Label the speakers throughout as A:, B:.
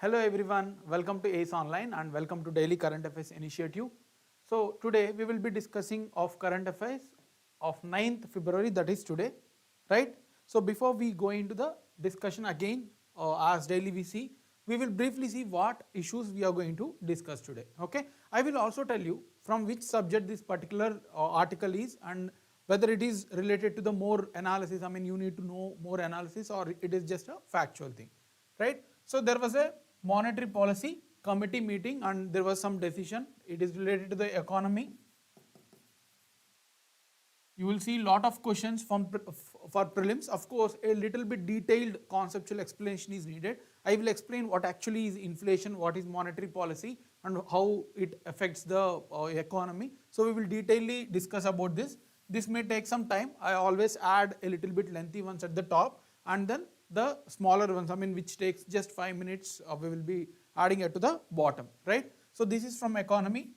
A: Hello everyone, welcome to ACE Online and welcome to Daily Current Affairs Initiative. So today we will be discussing of current affairs of 9th February, that is today, right? So before we go into the discussion again, as daily we will briefly see what issues we are going to discuss today, okay? I will also tell you from which subject this particular article is and whether it is related to the more analysis, I mean you need to know more analysis or it is just a factual thing, right? So there was a monetary policy committee meeting and there was some decision. It is related to the economy. You will see lot of questions for prelims. Of course, a little bit detailed conceptual explanation is needed. I will explain what actually is inflation, what is monetary policy and how it affects the economy. So we will detailedly discuss about this. This may take some time. I always add a little bit lengthy ones at the top and then the smaller ones, I mean which takes just 5 minutes, we will be adding it to the bottom, right? So this is from economy.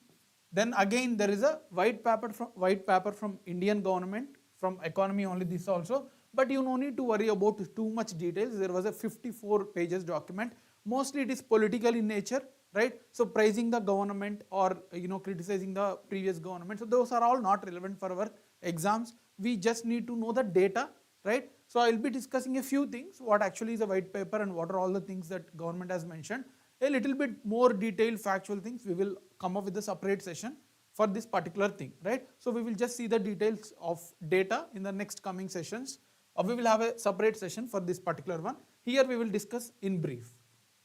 A: Then again there is a white paper from Indian government, from economy only this also, but you no need to worry about too much details. There was a 54 pages document. Mostly it is political in nature, right? So praising the government or criticizing the previous government. So those are all not relevant for our exams. We just need to know the data, right? So I will be discussing a few things, what actually is a white paper and what are all the things that government has mentioned. A little bit more detailed factual things we will come up with a separate session for this particular thing, right? So we will just see the details of data in the next coming sessions, or we will have a separate session for this particular one. Here we will discuss in brief.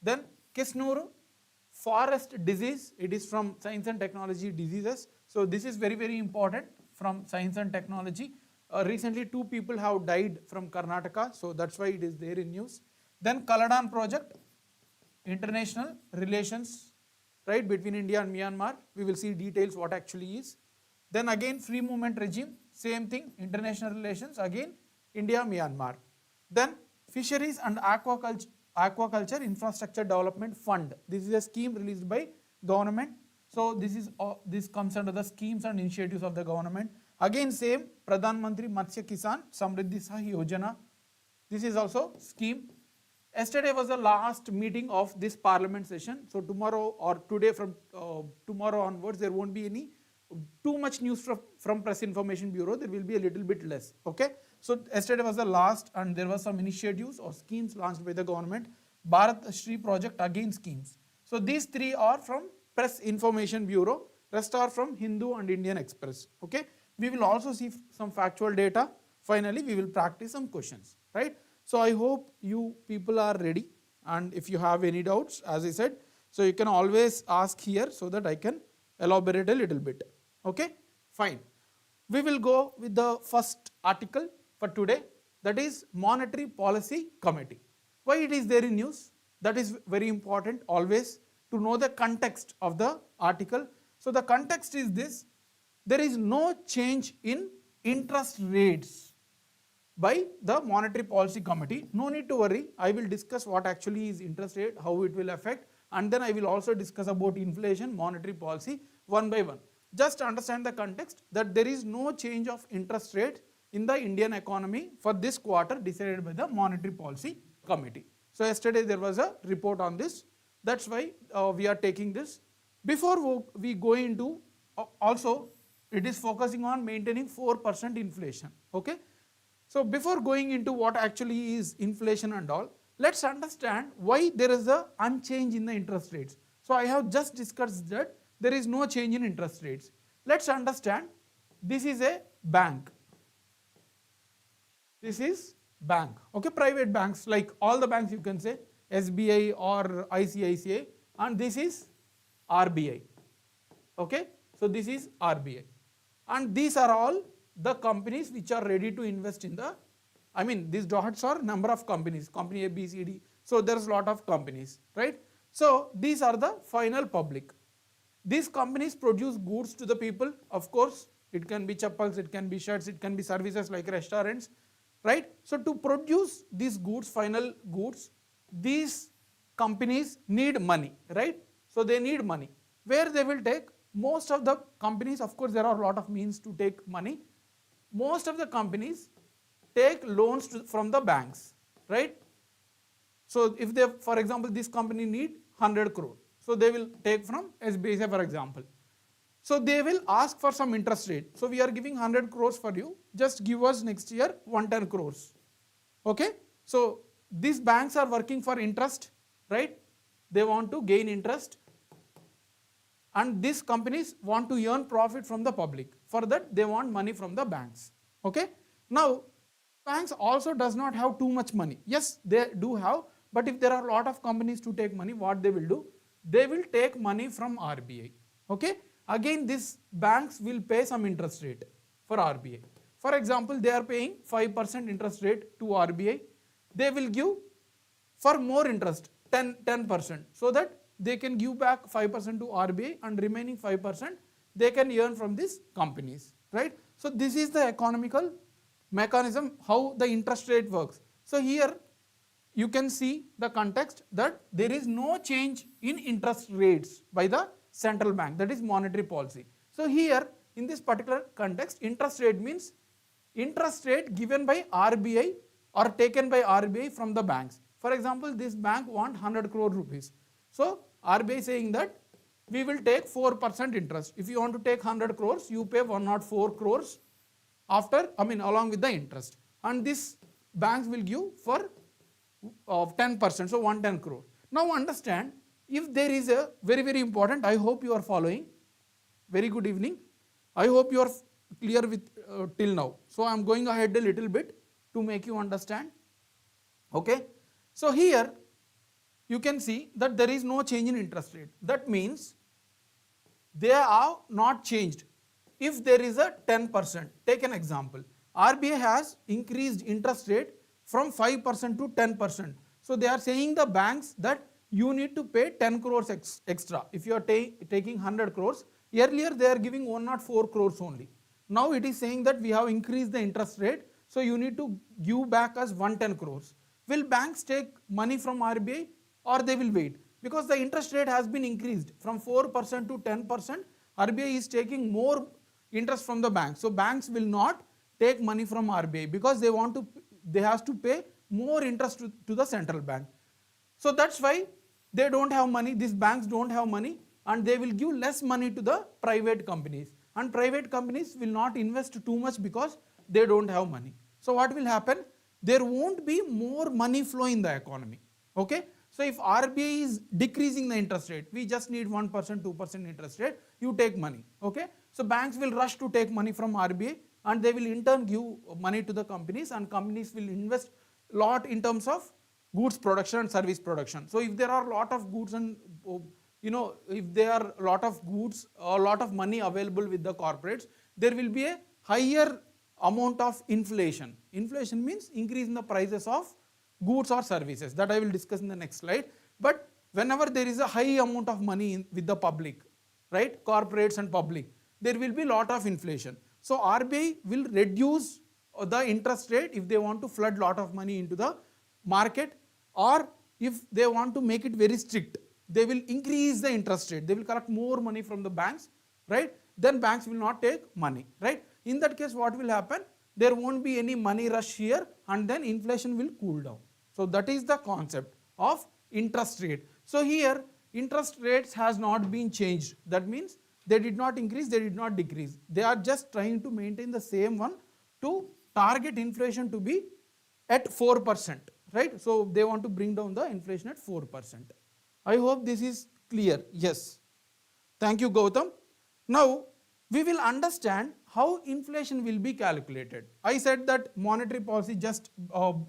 A: Then Kisnuru forest disease, it is from Science and Technology Diseases. So this is very, very important from Science and Technology. Recently 2 people have died from Karnataka, so that's why it is there in news. Then Kaladan project, international relations, right, between India and Myanmar. We will see details what actually is. Then again free movement regime, same thing, international relations, again India, Myanmar. Then fisheries and aquaculture infrastructure development fund. This is a scheme released by government. So this comes under the schemes and initiatives of the government. Again same, Pradhan Mantri Matsya Kisan Samriddhi Sahi Yojana. This is also scheme. Yesterday was the last meeting of this parliament session. So tomorrow or today from tomorrow onwards, there won't be any too much news from Press Information Bureau. There will be a little bit less. Okay. So yesterday was the last and there was some initiatives or schemes launched by the government. Bharat Shri project, again schemes. So these 3 are from Press Information Bureau. Rest are from Hindu and Indian Express. Okay. We will also see some factual data. Finally, we will practice some questions, right? So I hope you people are ready, and if you have any doubts, as I said, so you can always ask here so that I can elaborate a little bit. Okay, fine. We will go with the first article for today, that is Monetary Policy Committee. Why it is there in news? That is very important always to know the context of the article. So the context is this: there is no change in interest rates by the Monetary Policy Committee. No need to worry. I will discuss what actually is interest rate, how it will affect, and then I will also discuss about inflation, monetary policy one by one. Just understand the context that there is no change of interest rate in the Indian economy for this quarter decided by the Monetary Policy Committee. So yesterday there was a report on this. That's why we are taking this. Before we go into, also it is focusing on maintaining 4% inflation. Okay. So before going into what actually is inflation and all, let's understand why there is a unchange in the interest rates. So I have just discussed that there is no change in interest rates. Let's understand, this is a bank. This is bank. Okay, private banks, like all the banks you can say, SBI or ICICI, and this is RBI. Okay, so this is RBI. And these are all the companies which are ready to invest in the, I mean these dots are number of companies, company A, B, C, D. So there's a lot of companies, right? So these are the final public. These companies produce goods to the people. Of course, it can be chappals, it can be shirts, it can be services like restaurants, right? So to produce these goods, final goods, these companies need money, right? So they need money. Where they will take? Most of the companies, of course, there are a lot of means to take money. Most of the companies take loans from the banks, right? So if they, for example, this company need 100 crore, so they will take from SBI, say for example. So they will ask for some interest rate. So we are giving 100 crores for you, just give us next year 110 crores. Okay. So these banks are working for interest, right? They want to gain interest, and these companies want to earn profit from the public. For that, they want money from the banks. Okay. Now, banks also does not have too much money. Yes, they do have, but if there are a lot of companies to take money, what they will do? They will take money from RBI. Okay. Again, these banks will pay some interest rate for RBI. For example, they are paying 5% interest rate to RBI. They will give for more interest, 10%, so that they can give back 5% to RBI, and remaining 5% they can earn from these companies, right? So this is the economical mechanism, how the interest rate works. So here you can see the context that there is no change in interest rates by the central bank, that is monetary policy. So here in this particular context, interest rate means interest rate given by RBI or taken by RBI from the banks. For example, this bank want 100 crore rupees. So RBI saying that we will take 4% interest. If you want to take 100 crores, you pay 104 crores after, along with the interest. And this banks will give for 10%, so 110 crore. Now understand, if there is a very important, I hope you are following. Very good evening. I hope you are clear with till now. So I am going ahead a little bit to make you understand. Okay. So here you can see that there is no change in interest rate. That means they are not changed. If there is a 10%, take an example. RBI has increased interest rate from 5% to 10%. So they are saying the banks that you need to pay 10 crores extra. If you are taking 100 crores, earlier they are giving 104 crores only. Now it is saying that we have increased the interest rate, so you need to give back us 110 crores. Will banks take money from RBI or they will wait? Because the interest rate has been increased from 4% to 10%, RBI is taking more interest from the banks. So banks will not take money from RBI because they have to pay more interest to the central bank. So that's why they don't have money, these banks don't have money, and they will give less money to the private companies. And private companies will not invest too much because they don't have money. So what will happen? There won't be more money flow in the economy. Okay. So if RBI is decreasing the interest rate, we just need 1%, 2% interest rate, you take money. Okay. So banks will rush to take money from RBI, and they will in turn give money to the companies, and companies will invest a lot in terms of goods production and service production. So if there are a lot of goods and if there are a lot of goods or a lot of money available with the corporates, there will be a higher amount of inflation. Inflation means increase in the prices of goods or services, that I will discuss in the next slide. But whenever there is a high amount of money with the public, right, corporates and public, there will be a lot of inflation. So RBI will reduce the interest rate if they want to flood lot of money into the market, or if they want to make it very strict, they will increase the interest rate. They will collect more money from the banks, right? Then banks will not take money, right? In that case, what will happen? There won't be any money rush here, and then inflation will cool down. So that is the concept of interest rate. So here interest rates has not been changed. That means they did not increase, they did not decrease. They are just trying to maintain the same one to target inflation to be at 4%, right? So they want to bring down the inflation at 4%. I hope this is clear. Yes. Thank you, Gautam. Now we will understand how inflation will be calculated. I said that monetary policy just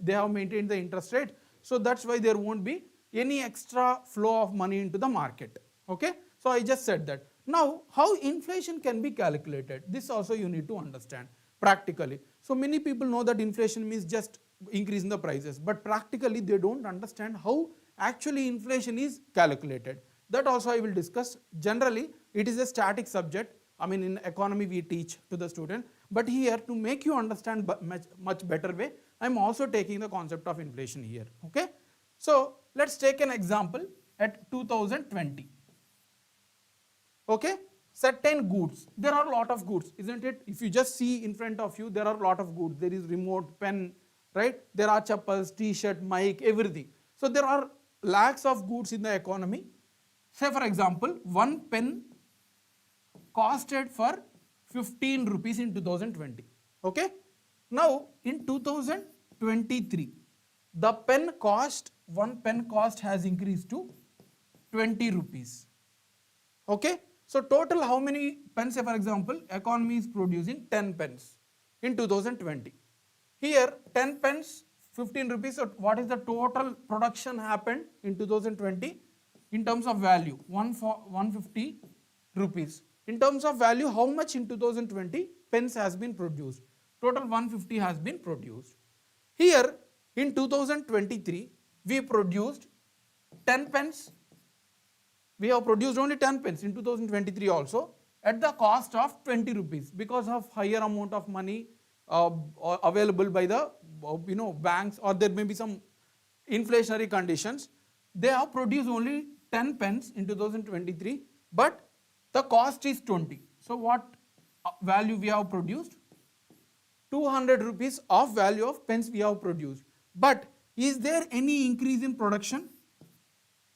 A: they have maintained the interest rate, so that's why there won't be any extra flow of money into the market. Okay. So I just said that. Now how inflation can be calculated, this also you need to understand practically. So many people know that inflation means just increase in the prices, but practically they don't understand how actually inflation is calculated. That also I will discuss. Generally it is a static subject. In economy we teach to the student, but here to make you understand much better way, I am also taking the concept of inflation here. Okay. So let's take an example at 2020. Okay. Certain goods, there are a lot of goods, isn't it? If you just see in front of you, there are a lot of goods. There is remote, pen, right? There are chappals, t-shirt, mic, everything. So there are lakhs of goods in the economy. Say for example, one pen costed for 15 rupees in 2020. Okay. Now in 2023, the one pen cost has increased to 20 rupees. Okay. So total how many pens, say for example, economy is producing 10 pens in 2020. Here 10 pens, 15 rupees. So what is the total production happened in 2020 in terms of value? 150 rupees. In terms of value, how much in 2020 pens has been produced? Total 150 has been produced. Here in 2023, we produced 10 pens. We have produced only 10 pens in 2023 also at the cost of 20 rupees because of higher amount of money available by the banks, or there may be some inflationary conditions. They have produced only 10 pens in 2023, but the cost is 20. So what value we have produced? 200 rupees of value of pens we have produced. But is there any increase in production?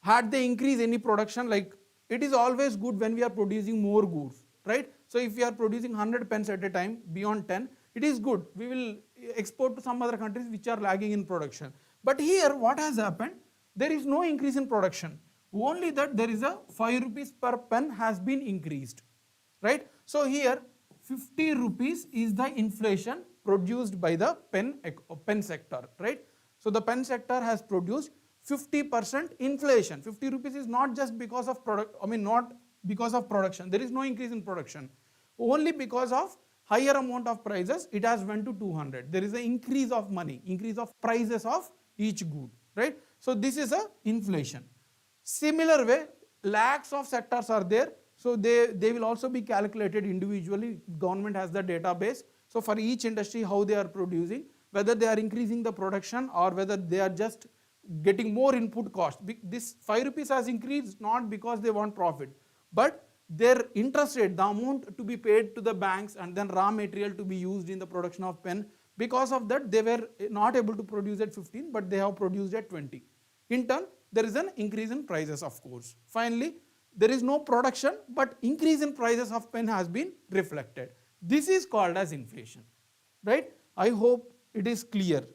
A: Had they increased any production? Like, it is always good when we are producing more goods, right? So if we are producing 100 pens at a time beyond 10, it is good. We will export to some other countries which are lagging in production. But here what has happened? There is no increase in production. Only that there is a 5 rupees per pen has been increased, right? So here 50 rupees is the inflation produced by the pen sector, right? So the pen sector has produced 50% inflation. 50 rupees is not just because of not because of production. There is no increase in production. Only because of higher amount of prices, it has went to 200. There is an increase of money, increase of prices of each good, right? So this is a inflation. Similar way, lakhs of sectors are there. So they will also be calculated individually. Government has the database. So for each industry, how they are producing, whether they are increasing the production or whether they are just getting more input cost. This 5 rupees has increased not because they want profit, but their interest rate, the amount to be paid to the banks and then raw material to be used in the production of pen. Because of that, they were not able to produce at 15, but they have produced at 20. In turn, there is an increase in prices, of course. Finally, there is no production, but increase in prices of pen has been reflected. This is called as inflation, right? I hope it is clear.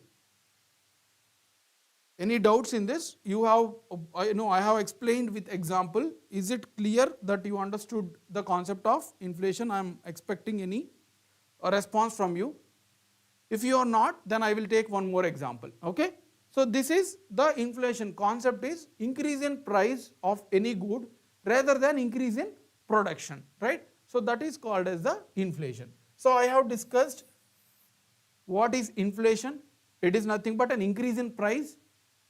A: Any doubts in this? I have explained with example. Is it clear that you understood the concept of inflation? I am expecting a response from you. If you are not, then I will take one more example. Okay. So this is the inflation concept, is increase in price of any good rather than increase in production, right? So that is called as the inflation. So I have discussed what is inflation. It is nothing but an increase in price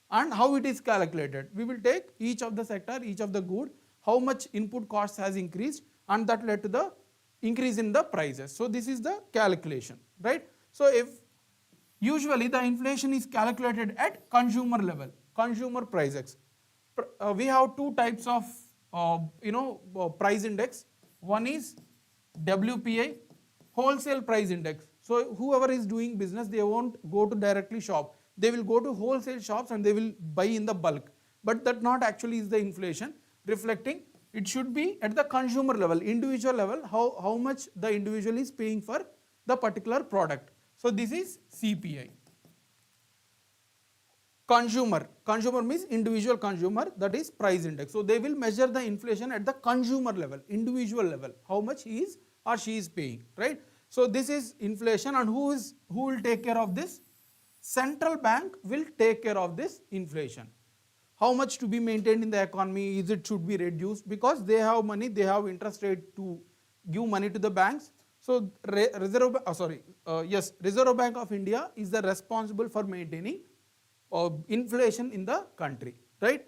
A: and how it is calculated. We will take each of the sector, each of the good, how much input cost has increased, and that led to the increase in the prices. So this is the calculation, right? So if usually the inflation is calculated at consumer level, consumer prices. We have two types of price index. One is WPI, wholesale price index. So whoever is doing business, they won't go to directly shop. They will go to wholesale shops and they will buy in the bulk. But that not actually is the inflation reflecting. It should be at the consumer level, individual level, how much the individual is paying for the particular product. So this is CPI. Consumer means individual consumer, that is price index. So they will measure the inflation at the consumer level, individual level, how much he is or she is paying, right? So this is inflation, and who will take care of this? Central bank will take care of this inflation. How much to be maintained in the economy, is it should be reduced, because they have money, they have interest rate to give money to the banks. So Reserve Bank of India is the responsible for maintaining inflation in the country, right?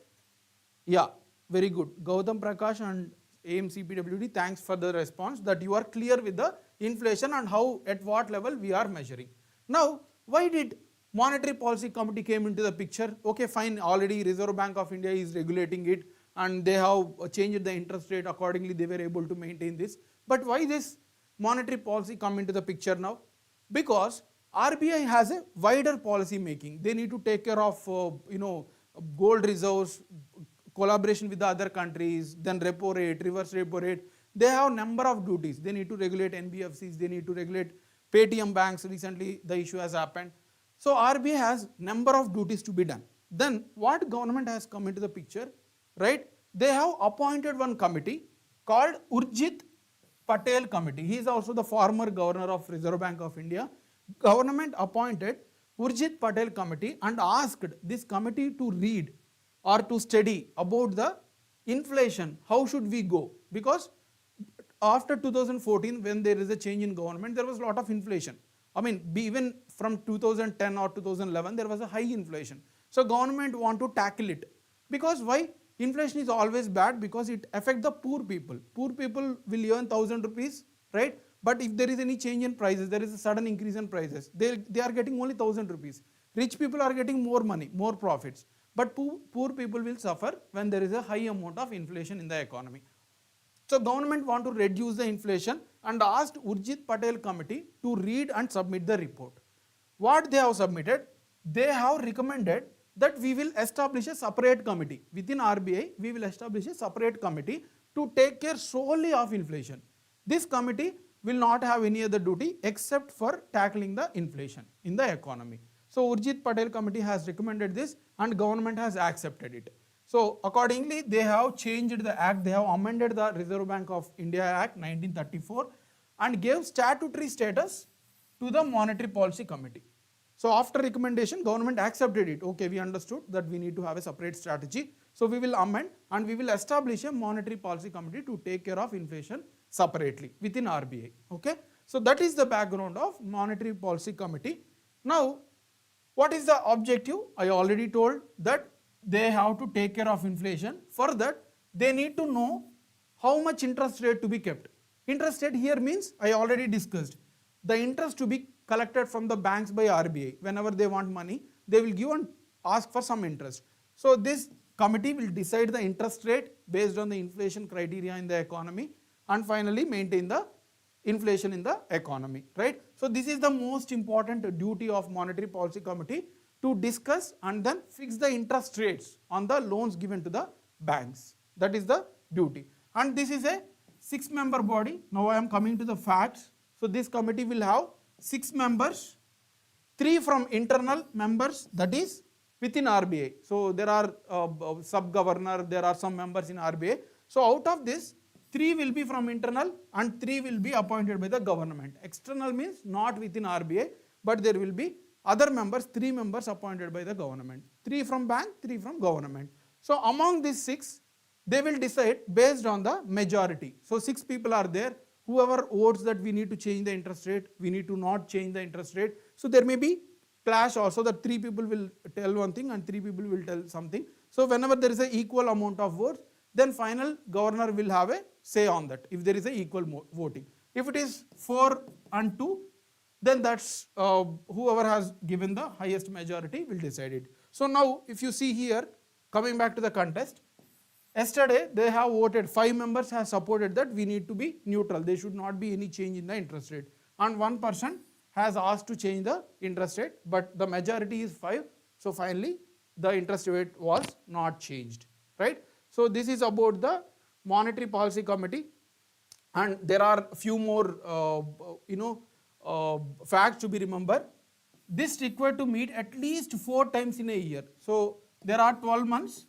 A: Yeah, very good. Gautam Prakash and AMCPWD, thanks for the response that you are clear with the inflation and how, at what level we are measuring. Now, why did Monetary Policy Committee came into the picture? Okay, fine, already Reserve Bank of India is regulating it and they have changed the interest rate accordingly, they were able to maintain this. But why this monetary policy come into the picture now? Because RBI has a wider policy making. They need to take care of gold reserves, collaboration with the other countries, then repo rate, reverse repo rate. They have number of duties. They need to regulate NBFCs, they need to regulate Paytm banks. Recently the issue has happened. So RBI has number of duties to be done. Then what government has come into the picture, right? They have appointed one committee called Urjit Patel Committee. He is also the former governor of Reserve Bank of India. Government appointed Urjit Patel Committee and asked this committee to read or to study about the inflation. How should we go? Because after 2014, when there is a change in government, there was a lot of inflation. I mean, even from 2010 or 2011, there was a high inflation. So government want to tackle it. Because why? Inflation is always bad because it affects the poor people. Poor people will earn 1,000 rupees, right? But if there is any change in prices, there is a sudden increase in prices, they are getting only 1,000 rupees. Rich people are getting more money, more profits. But poor people will suffer when there is a high amount of inflation in the economy. So government want to reduce the inflation and asked Urjit Patel Committee to read and submit the report. What they have submitted? They have recommended that we will establish a separate committee. Within RBI, we will establish a separate committee to take care solely of inflation. This committee will not have any other duty except for tackling the inflation in the economy. So Urjit Patel Committee has recommended this and government has accepted it. So accordingly, they have changed the act, they have amended the Reserve Bank of India Act 1934 and gave statutory status to the Monetary Policy Committee. So after recommendation, government accepted it. Okay, we understood that we need to have a separate strategy. So we will amend and we will establish a Monetary Policy Committee to take care of inflation separately within RBI. Okay, so that is the background of Monetary Policy Committee. Now, what is the objective? I already told that they have to take care of inflation. For that, they need to know how much interest rate to be kept. Interest rate here means, I already discussed, the interest to be collected from the banks by RBI. Whenever they want money, they will give and ask for some interest. So this committee will decide the interest rate based on the inflation criteria in the economy and finally maintain the inflation in the economy, right? So this is the most important duty of Monetary Policy Committee, to discuss and then fix the interest rates on the loans given to the banks. That is the duty. And this is a 6-member body. Now I am coming to the facts. So this committee will have 6 members, 3 from internal members, that is within RBI. So there are sub-governor, there are some members in RBI. So out of this, 3 will be from internal and 3 will be appointed by the government. External means not within RBI, but there will be other members, 3 members appointed by the government. 3 from bank, 3 from government. So among these 6, they will decide based on the majority. So 6 people are there. Whoever votes that we need to change the interest rate, we need to not change the interest rate. So there may be clash also, that 3 people will tell one thing and 3 people will tell something. So whenever there is an equal amount of votes, then final governor will have a say on that if there is a equal voting. If it is 4 and 2, then that's whoever has given the highest majority will decide it. So now if you see here, coming back to the contest, yesterday they have voted, 5 members have supported that we need to be neutral, there should not be any change in the interest rate, and 1 person has asked to change the interest rate, but the majority is 5, so finally the interest rate was not changed, right? So this is about the Monetary Policy Committee, and there are few more facts to be remembered. This required to meet at least 4 times in a year. So there are 12 months.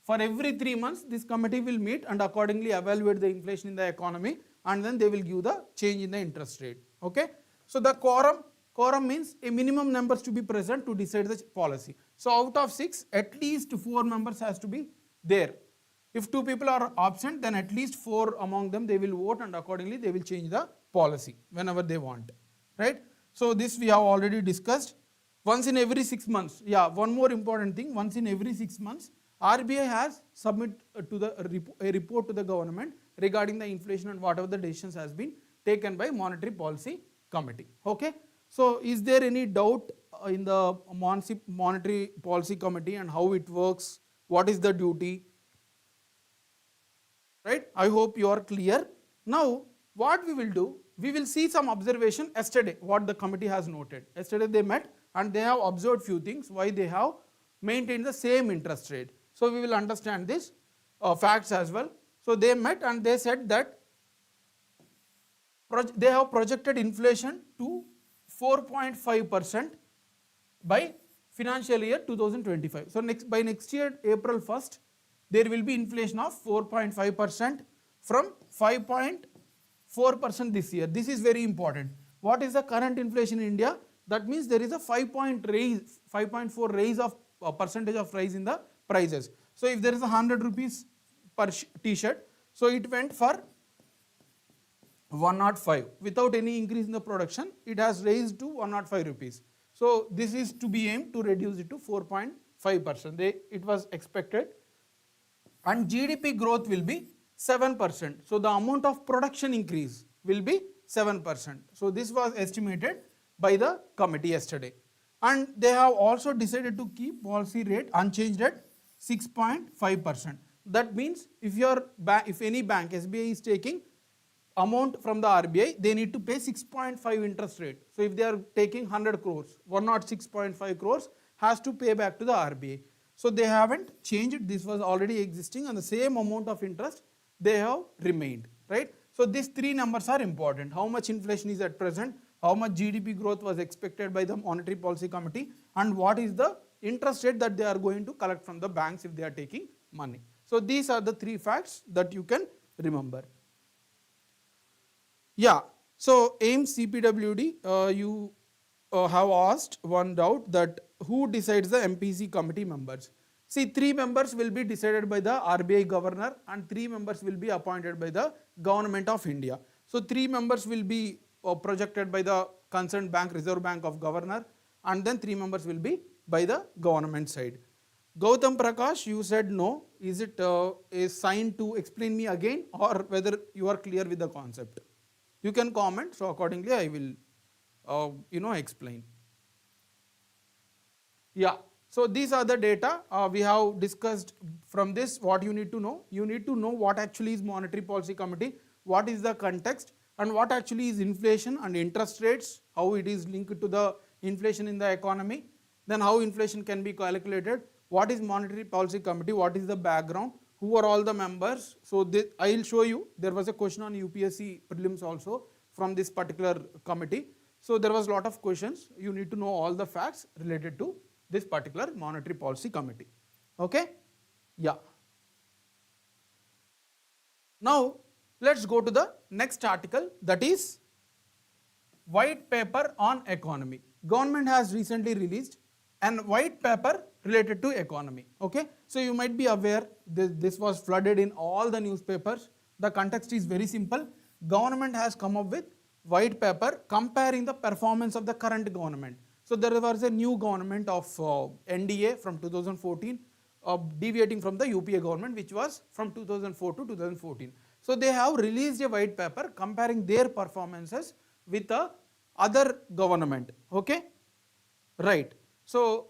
A: For every 3 months, this committee will meet and accordingly evaluate the inflation in the economy, and then they will give the change in the interest rate. Okay. So the quorum means a minimum numbers to be present to decide the policy. So out of 6, at least 4 members has to be there. If 2 people are absent, then at least 4 among them they will vote, and accordingly they will change the policy whenever they want, right? So this we have already discussed. Once in every 6 months, one more important thing, once in every 6 months, RBI has submit a report to the government regarding the inflation and whatever the decisions has been taken by Monetary Policy Committee. Okay. So is there any doubt in the Monetary Policy Committee and how it works? What is the duty? Right? I hope you are clear. Now, what we will do, we will see some observation yesterday, what the committee has noted. Yesterday they met and they have observed few things, why they have maintain the same interest rate. So we will understand this facts as well. So they met and they said that they have projected inflation to 4.5% by financial year 2025. So by next year, April 1st, there will be inflation of 4.5% from 5.4% this year. This is very important. What is the current inflation in India? That means there is a 5.4 raise of percentage of rise in the prices. So if there is 100 rupees per t-shirt, so it went for 105 without any increase in the production, it has raised to 105 rupees. So this is to be aimed to reduce it to 4.5%. It was expected, and GDP growth will be 7%. So the amount of production increase will be 7%. So this was estimated by the committee yesterday. And they have also decided to keep policy rate unchanged at 6.5%. That means if any bank, SBI is taking amount from the RBI, they need to pay 6.5 interest rate. So if they are taking 100 crores, 106.5 crores has to pay back to the RBI. So they haven't changed. This was already existing, and the same amount of interest they have remained, right? So these three numbers are important. How much inflation is at present, how much GDP growth was expected by the Monetary Policy Committee, and what is the interest rate that they are going to collect from the banks if they are taking money. So these are the three facts that you can remember. Yeah, so AIMS CPWD, you have asked one doubt that who decides the MPC committee members. See, 3 members will be decided by the RBI governor and 3 members will be appointed by the government of India. So 3 members will be projected by the concerned bank, Reserve Bank of Governor, and then 3 members will be by the government side. Gautam Prakash, you said no. Is it a sign to explain me again, or whether you are clear with the concept? You can comment, so accordingly I will explain. Yeah, so these are the data we have discussed. From this, what you need to know? You need to know what actually is Monetary Policy Committee, what is the context, and what actually is inflation and interest rates, how it is linked to the inflation in the economy, then how inflation can be calculated, what is Monetary Policy Committee, what is the background, who are all the members. So I will show you. There was a question on UPSC prelims also from this particular committee. So there was a lot of questions. You need to know all the facts related to this particular Monetary Policy Committee. Okay? Yeah. Now let's go to the next article, that is White Paper on Economy. Government has recently released an white paper related to economy. Okay, so you might be aware this was flooded in all the newspapers. The context is very simple. Government has come up with white paper comparing the performance of the current government. So there was a new government of NDA from 2014, deviating from the UPA government, which was from 2004 to 2014. So they have released a white paper comparing their performances with the other government. Okay, right. So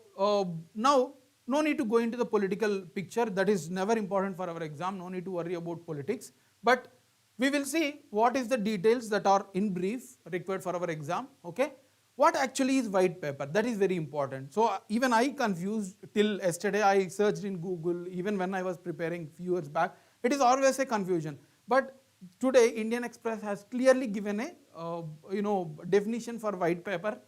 A: now no need to go into the political picture. That is never important for our exam. No need to worry about politics. But we will see what is the details that are in brief required for our exam. Okay, what actually is white paper? That is very important. So even I confused till yesterday. I searched in Google. Even when I was preparing few years back, it is always a confusion. But today Indian Express has clearly given a definition for white paper.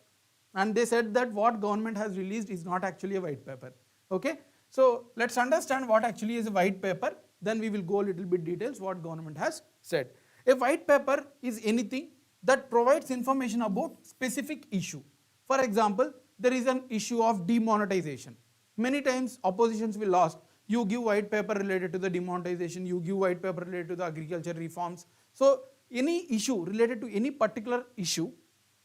A: And they said that what government has released is not actually a white paper. Okay, so let's understand what actually is a white paper. Then we will go a little bit details what government has said. A white paper is anything that provides information about specific issue. For example, there is an issue of demonetization. Many times oppositions will ask, you give white paper related to the demonetization, you give white paper related to the agriculture reforms. So any issue related to any particular issue,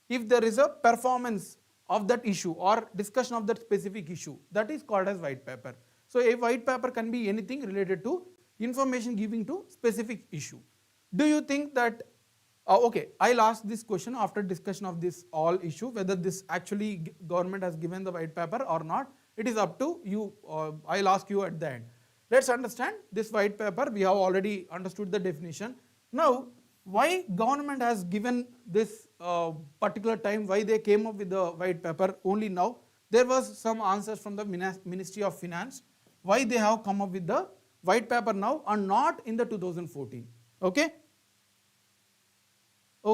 A: if there is a performance of that issue or discussion of that specific issue, that is called as white paper. So a white paper can be anything related to information giving to specific issue. Do you think that, okay, I'll ask this question after discussion of this all issue, whether this actually government has given the white paper or not. It is up to you. I'll ask you at the end. Let's understand this white paper. We have already understood the definition. Now, why government has given this particular time, why they came up with the white paper only now? there was some answers from the Ministry of Finance why they have come up with the white paper now and not in the 2014. Okay.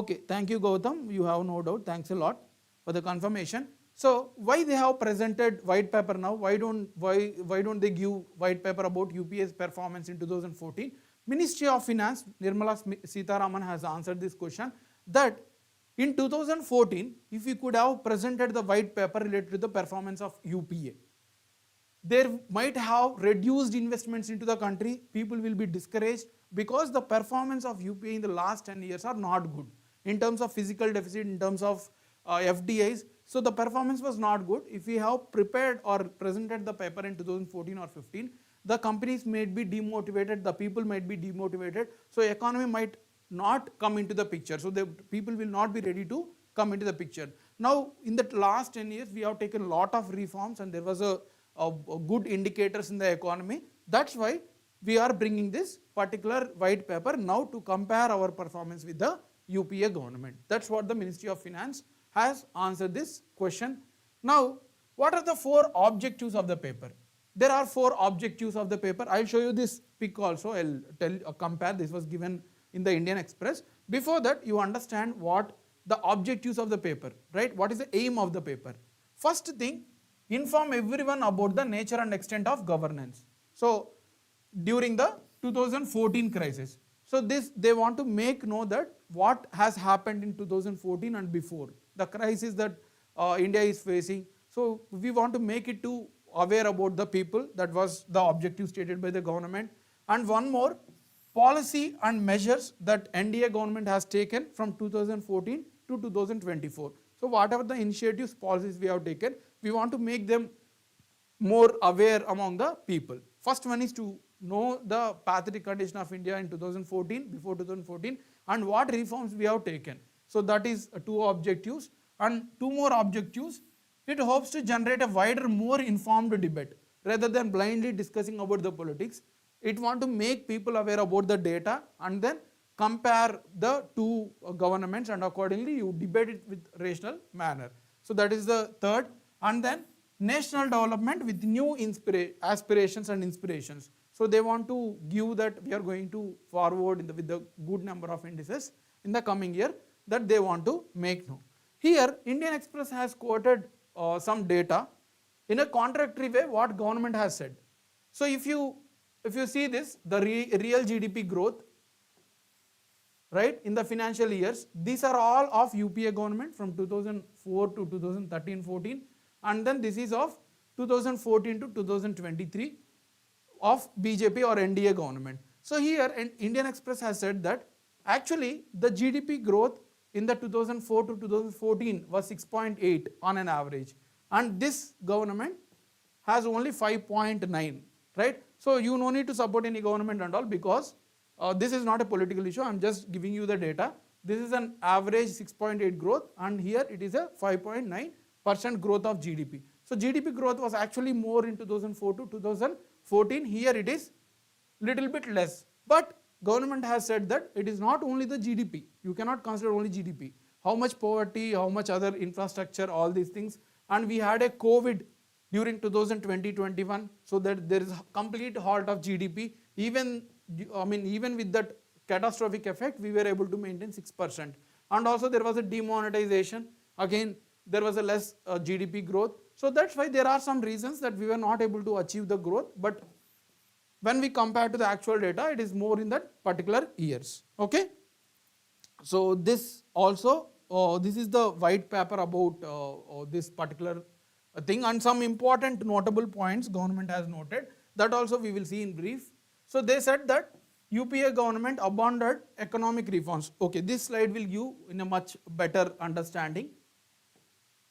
A: Okay, thank you Gautam, you have no doubt, thanks a lot for the confirmation. So why they have presented white paper now, why don't they give white paper about UPA's performance in 2014? Ministry of Finance, Nirmala Sitharaman has answered this question that in 2014, if we could have presented the white paper related to the performance of UPA, there might have reduced investments into the country, people will be discouraged because the performance of UPA in the last 10 years are not good in terms of physical deficit, in terms of FDIs. So the performance was not good. If we have prepared or presented the paper in 2014 or 15, the companies might be demotivated, the people might be demotivated, so economy might not come into the picture. So the people will not be ready to come into the picture. Now in the last 10 years, we have taken a lot of reforms and there was a good indicators in the economy. That's why we are bringing this particular white paper now to compare our performance with the UPA government. That's what the Ministry of Finance has answered this question. Now, what are the 4 objectives of the paper? There are 4 objectives of the paper. I'll show you this pic also. I'll compare. This was given in the Indian Express. Before that, you understand what the objectives of the paper, right? What is the aim of the paper? First thing, inform everyone about the nature and extent of governance. So, during the 2014 crisis. So this, they want to make know that what has happened in 2014 and before, the crisis that India is facing. So we want to make it to aware about the people. That was the objective stated by the government. And one more, policy and measures that NDA government has taken from 2014 to 2024. So whatever the initiatives, policies we have taken, we want to make them more aware among the people. First one is to know the pathetic condition of India in 2014, before 2014, and what reforms we have taken. So that is 2 objectives. And 2 more objectives, it hopes to generate a wider, more informed debate rather than blindly discussing about the politics. It want to make people aware about the data and then compare the 2 governments and accordingly you debate it with rational manner. So that is the third. And then national development with new aspirations and inspirations. So they want to give that we are going to forward with the good number of indices in the coming year, that they want to make known. Here Indian Express has quoted some data in a contradictory way what government has said. So if you see this, the real GDP growth, right, in the financial years, these are all of UPA government from 2004 to 2013-14, and then this is of 2014 to 2023 of BJP or NDA government. So here Indian Express has said that actually the GDP growth in the 2004 to 2014 was 6.8 on an average, and this government has only 5.9, right? So you no need to support any government and all, because this is not a political issue. I'm just giving you the data. This is an average 6.8 growth, and here it is a 5.9% growth of GDP. So GDP growth was actually more in 2004 to 2014. Here it is little bit less. But government has said that it is not only the GDP. You cannot consider only GDP. How much poverty, how much other infrastructure, all these things. And we had a COVID during 2020-21, so that there is a complete halt of GDP. Even with that catastrophic effect, we were able to maintain 6%. And also there was a demonetization. Again, there was a less GDP growth. So that's why there are some reasons that we were not able to achieve the growth. But when we compare to the actual data, it is more in that particular years. Okay. So this also, this is the white paper about this particular thing, and some important notable points government has noted. That also we will see in brief. So they said that UPA government abandoned economic reforms. Okay, this slide will give in a much better understanding.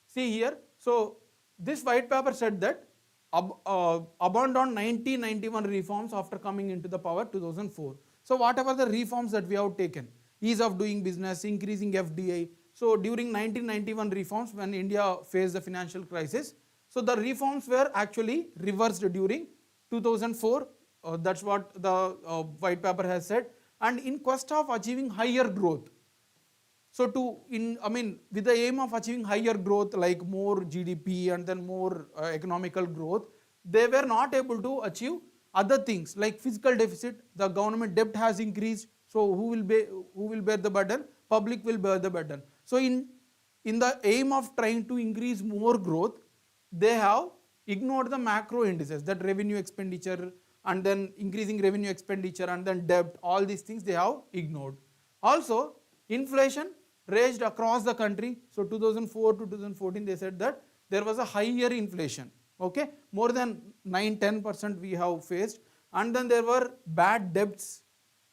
A: See here, so this white paper said that abandoned 1991 reforms after coming into the power 2004. So whatever the reforms that we have taken, ease of doing business, increasing FDI. So during 1991 reforms, when India faced the financial crisis, so the reforms were actually reversed during 2004. That's what the white paper has said. And in quest of achieving higher growth, So with the aim of achieving higher growth, like more GDP and then more economical growth, they were not able to achieve other things like fiscal deficit. The government debt has increased. So who will bear the burden? Public will bear the burden. So in the aim of trying to increase more growth, they have ignored the macro indices, that revenue expenditure and then increasing revenue expenditure and then debt, all these things they have ignored. Also, inflation raged across the country. So 2004 to 2014 they said that there was a higher inflation, okay, more than 9-10% we have faced, and then there were bad debts,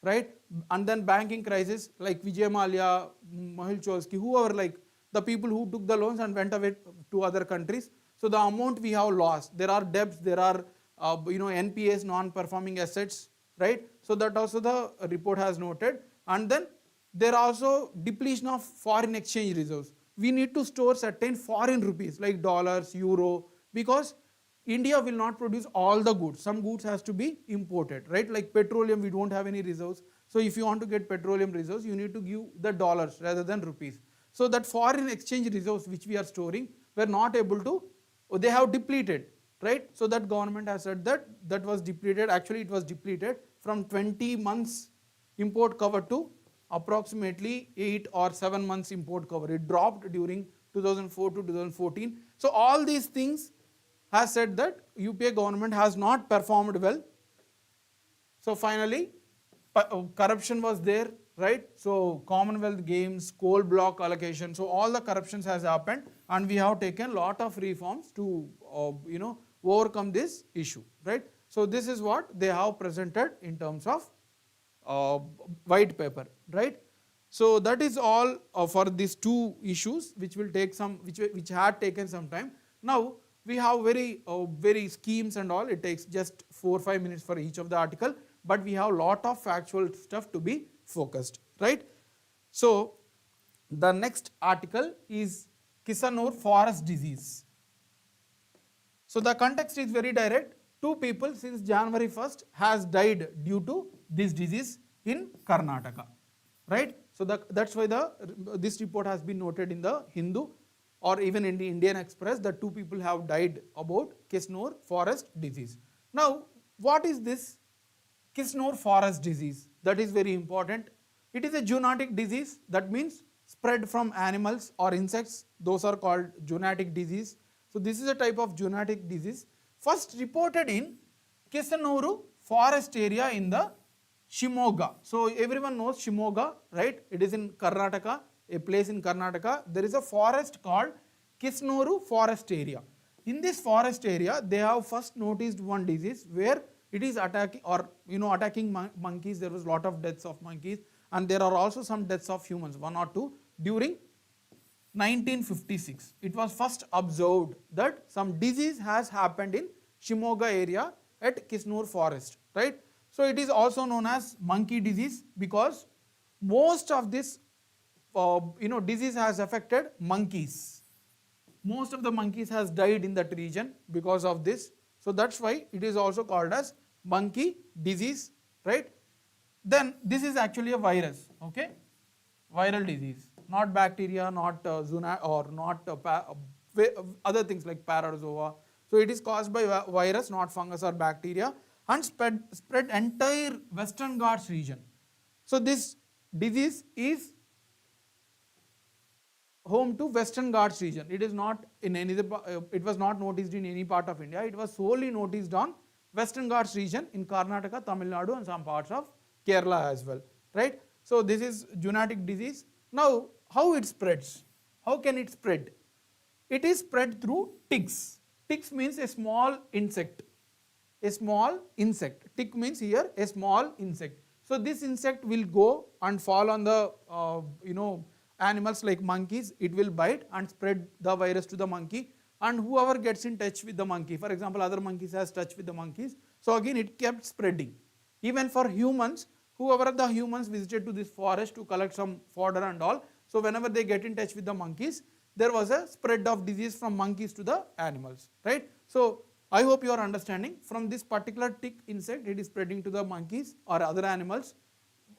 A: right, and then banking crisis like Vijay Mallya, Mahil Cholsky, whoever, like the people who took the loans and went away to other countries. So the amount we have lost, there are debts, there are NPAs, non-performing assets, right? So that also the report has noted. And then there are also depletion of foreign exchange reserves. We need to store certain foreign rupees like dollars, euro, because India will not produce all the goods. Some goods has to be imported, right? Like petroleum, we don't have any reserves. So if you want to get petroleum reserves, you need to give the dollars rather than rupees. So that foreign exchange reserves which we are storing, were not able to, they have depleted, right? So that government has said that that was depleted. Actually, it was depleted from 20 months import cover to approximately 8 or 7 months import cover. It dropped during 2004 to 2014. So all these things has said that UPA government has not performed well. So finally, corruption was there, right? So Commonwealth Games, coal block allocation, so all the corruptions has happened, and we have taken lot of reforms to overcome this issue, right? So this is what they have presented in terms of white paper, right? So that is all for these two issues, which will take some, which had taken some time. Now we have very schemes and all. It takes just 4 or 5 minutes for each of the article, but we have lot of factual stuff to be focused, right? So the next article is Kisannur forest disease. So the context is very direct. 2 people since January 1st has died due to this disease in Karnataka, right? So that's why this report has been noted in the Hindu or even in the Indian Express, that 2 people have died about Kisannur forest disease. Now, what is this Kisannur forest disease? That is very important. It is a zoonotic disease, that means spread from animals or insects. Those are called zoonotic disease. So this is a type of zoonotic disease first reported in Kisannur forest area in the Shimoga. So everyone knows Shimoga, right? It is in Karnataka, a place in Karnataka. There is a forest called Kisannur forest area. In this forest area, they have first noticed one disease where it is attacking monkeys. There was a lot of deaths of monkeys, and there are also some deaths of humans, 1 or 2 during 1956. It was first observed that some disease has happened in Shimoga area at Kisannur forest, right? So it is also known as monkey disease because most of this disease has affected monkeys. Most of the monkeys has died in that region because of this. So that's why it is also called as monkey disease, right? Then this is actually a virus, okay? Viral disease, not bacteria, not zoonotic, or not other things like parazoa. So it is caused by virus, not fungus or bacteria, and spread entire Western Ghats region. So this disease is home to Western Ghats region. It is not in any it was not noticed in any part of India. It was solely noticed on Western Ghats region in Karnataka, Tamil Nadu, and some parts of Kerala as well, right? So this is zoonotic disease. Now, how it spreads? How can it spread? It is spread through ticks. Ticks means a small insect. A small insect. Tick means here a small insect. So this insect will go and fall on the animals like monkeys. It will bite and spread the virus to the monkey, and whoever gets in touch with the monkey, for example, other monkeys has touch with the monkeys. So again it kept spreading. Even for humans, whoever the humans visited to this forest to collect some fodder and all, so whenever they get in touch with the monkeys, there was a spread of disease from monkeys to the animals, right? So I hope you are understanding. From this particular tick insect, it is spreading to the monkeys or other animals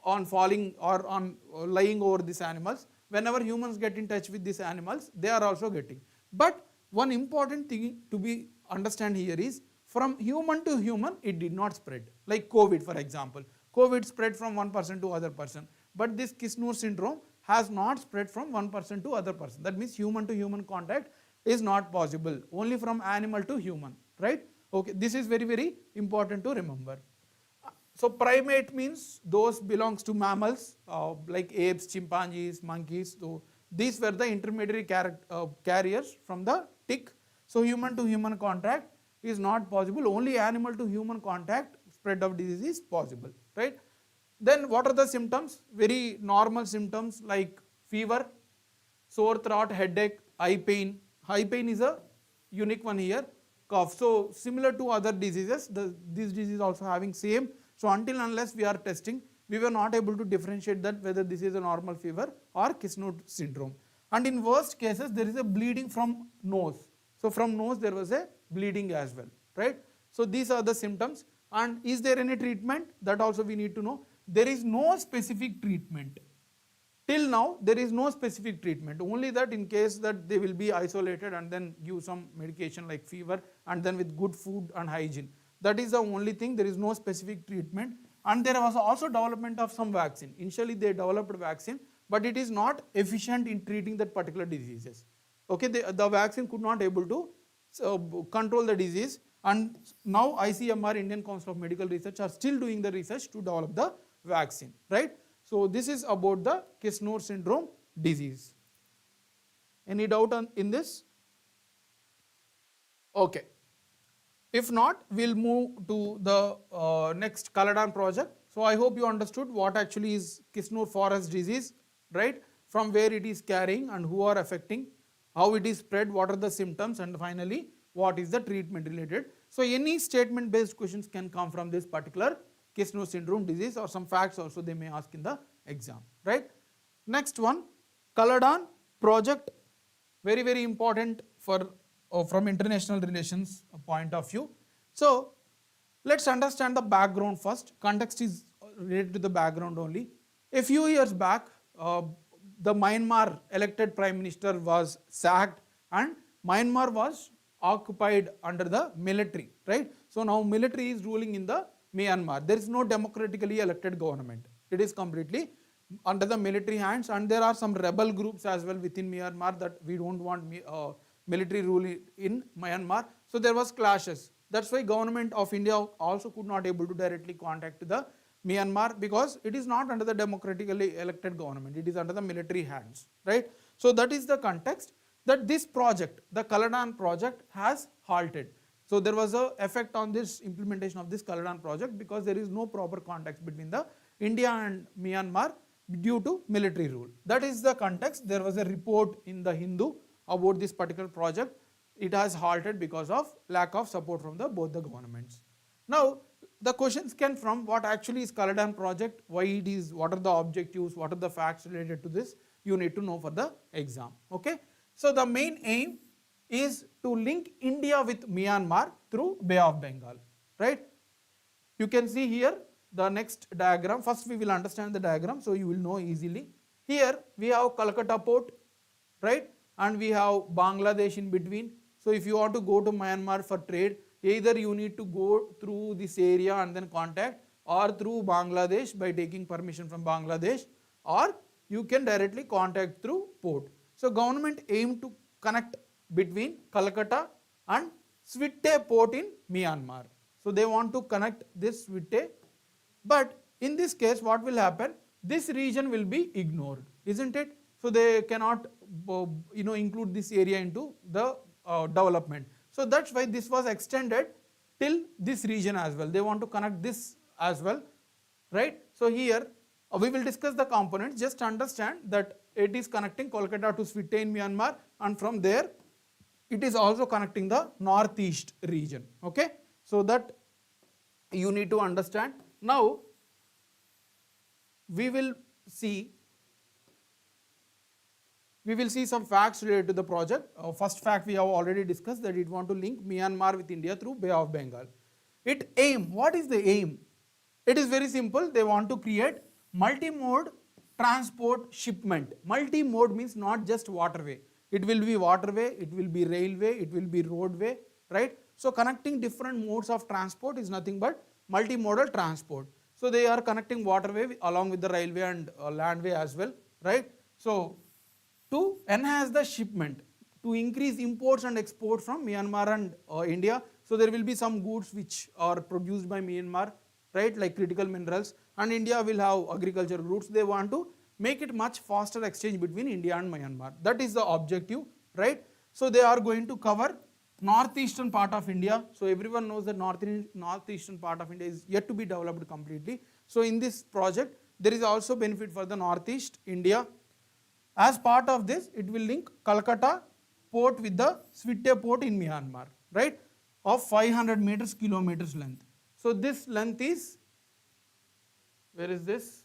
A: on falling or on lying over these animals, whenever humans get in touch with these animals, they are also getting. But one important thing to be understand here is, from human to human it did not spread. Like COVID, for example, COVID spread from one person to other person, but this Kisnur syndrome has not spread from one person to other person. That means human to human contact is not possible, only from animal to human, right? Okay, this is very, very important to remember. So primate means those belongs to mammals like apes, chimpanzees, monkeys. So these were the intermediary carriers from the tick. So human to human contact is not possible, only animal to human contact spread of disease is possible, right? Then what are the symptoms? Very normal symptoms like fever, sore throat, headache, eye pain. Eye pain is a unique one here. Cough. So similar to other diseases, this disease also having same. So until unless we are testing, we were not able to differentiate that whether this is a normal fever or Kisnur syndrome. And in worst cases, there is a bleeding from nose. So from nose there was a bleeding as well, right? So these are the symptoms. And is there any treatment? That also we need to know. There is no specific treatment. Till now, there is no specific treatment, only that in case that they will be isolated and then give some medication like fever and then with good food and hygiene. That is the only thing, there is no specific treatment. And there was also development of some vaccine. Initially they developed vaccine, but it is not efficient in treating that particular diseases. Okay, the vaccine could not able to control the disease, and now ICMR, Indian Council of Medical Research, are still doing the research to develop the vaccine, right? So this is about the Kisnur syndrome disease. Any doubt in this? Okay. If not, we'll move to the next Kaladan project. So I hope you understood what actually is Kisnur forest disease, right? From where it is carrying and who are affecting, how it is spread, what are the symptoms, and finally what is the treatment related. So any statement based questions can come from this particular Kisnur syndrome disease, or some facts also they may ask in the exam, right? Next one, Kaladan project, very, very important for from international relations point of view. So let's understand the background first. Context is related to the background only. A few years back, the Myanmar elected prime minister was sacked and Myanmar was occupied under the military, right? So now military is ruling in the Myanmar. There is no democratically elected government. It is completely under the military hands, and there are some rebel groups as well within Myanmar that we don't want military rule in Myanmar. So there was clashes. That's why government of India also could not able to directly contact the Myanmar, because it is not under the democratically elected government. It is under the military hands, right? So that is the context that this project, the Kaladan project, has halted. So there was a effect on this implementation of this Kaladan project because there is no proper context between the India and Myanmar due to military rule. That is the context. There was a report in the Hindu about this particular project. It has halted because of lack of support from both the governments. Now the questions can from what actually is Kaladan project, why it is, what are the objectives, what are the facts related to this, you need to know for the exam. Okay. So the main aim is to link India with Myanmar through Bay of Bengal, right? You can see here the next diagram. First we will understand the diagram so you will know easily. Here we have Calcutta port, right? And we have Bangladesh in between. So if you want to go to Myanmar for trade, either you need to go through this area and then contact, or through Bangladesh by taking permission from Bangladesh, or you can directly contact through port. So government aim to connect between Calcutta and Switte port in Myanmar. So they want to connect this Switte, but in this case what will happen? This region will be ignored, isn't it? So they cannot include this area into the development. So that's why this was extended till this region as well. They want to connect this as well, right? So here we will discuss the components. Just understand that it is connecting Kolkata to Switte in Myanmar, and from there it is also connecting the northeast region. Okay, so that you need to understand. Now we will see some facts related to the project. First fact we have already discussed, that it want to link Myanmar with India through Bay of Bengal. It aim, what is the aim? It is very simple. They want to create multi-mode transport shipment. Multi-mode means not just waterway. It will be waterway, it will be railway, it will be roadway, right? So connecting different modes of transport is nothing but multimodal transport. So they are connecting waterway along with the railway and landway as well, right? So to enhance the shipment, to increase imports and exports from Myanmar and India. So there will be some goods which are produced by Myanmar, right, like critical minerals, and India will have agricultural goods. They want to make it much faster exchange between India and Myanmar. That is the objective, right? So they are going to cover northeastern part of India. So everyone knows that northeastern part of India is yet to be developed completely. So in this project, there is also benefit for the northeast India. As part of this, it will link Calcutta port with the Switte port in Myanmar, right, of 500 meters kilometers length. So this length is, where is this?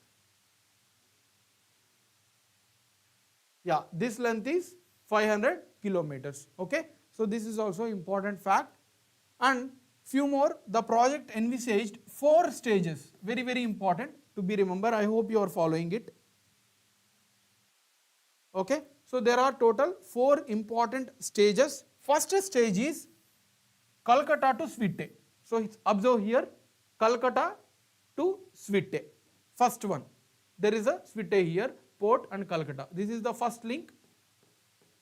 A: Yeah, this length is 500 kilometers, okay. So this is also important fact. And few more, the project envisaged 4 stages, very, very important to be remembered. I hope you are following it. Okay, so there are total 4 important stages. First stage is Calcutta to Switte. So observe here, Calcutta to Switte. First one, there is a Switte here, port and Calcutta. This is the first link.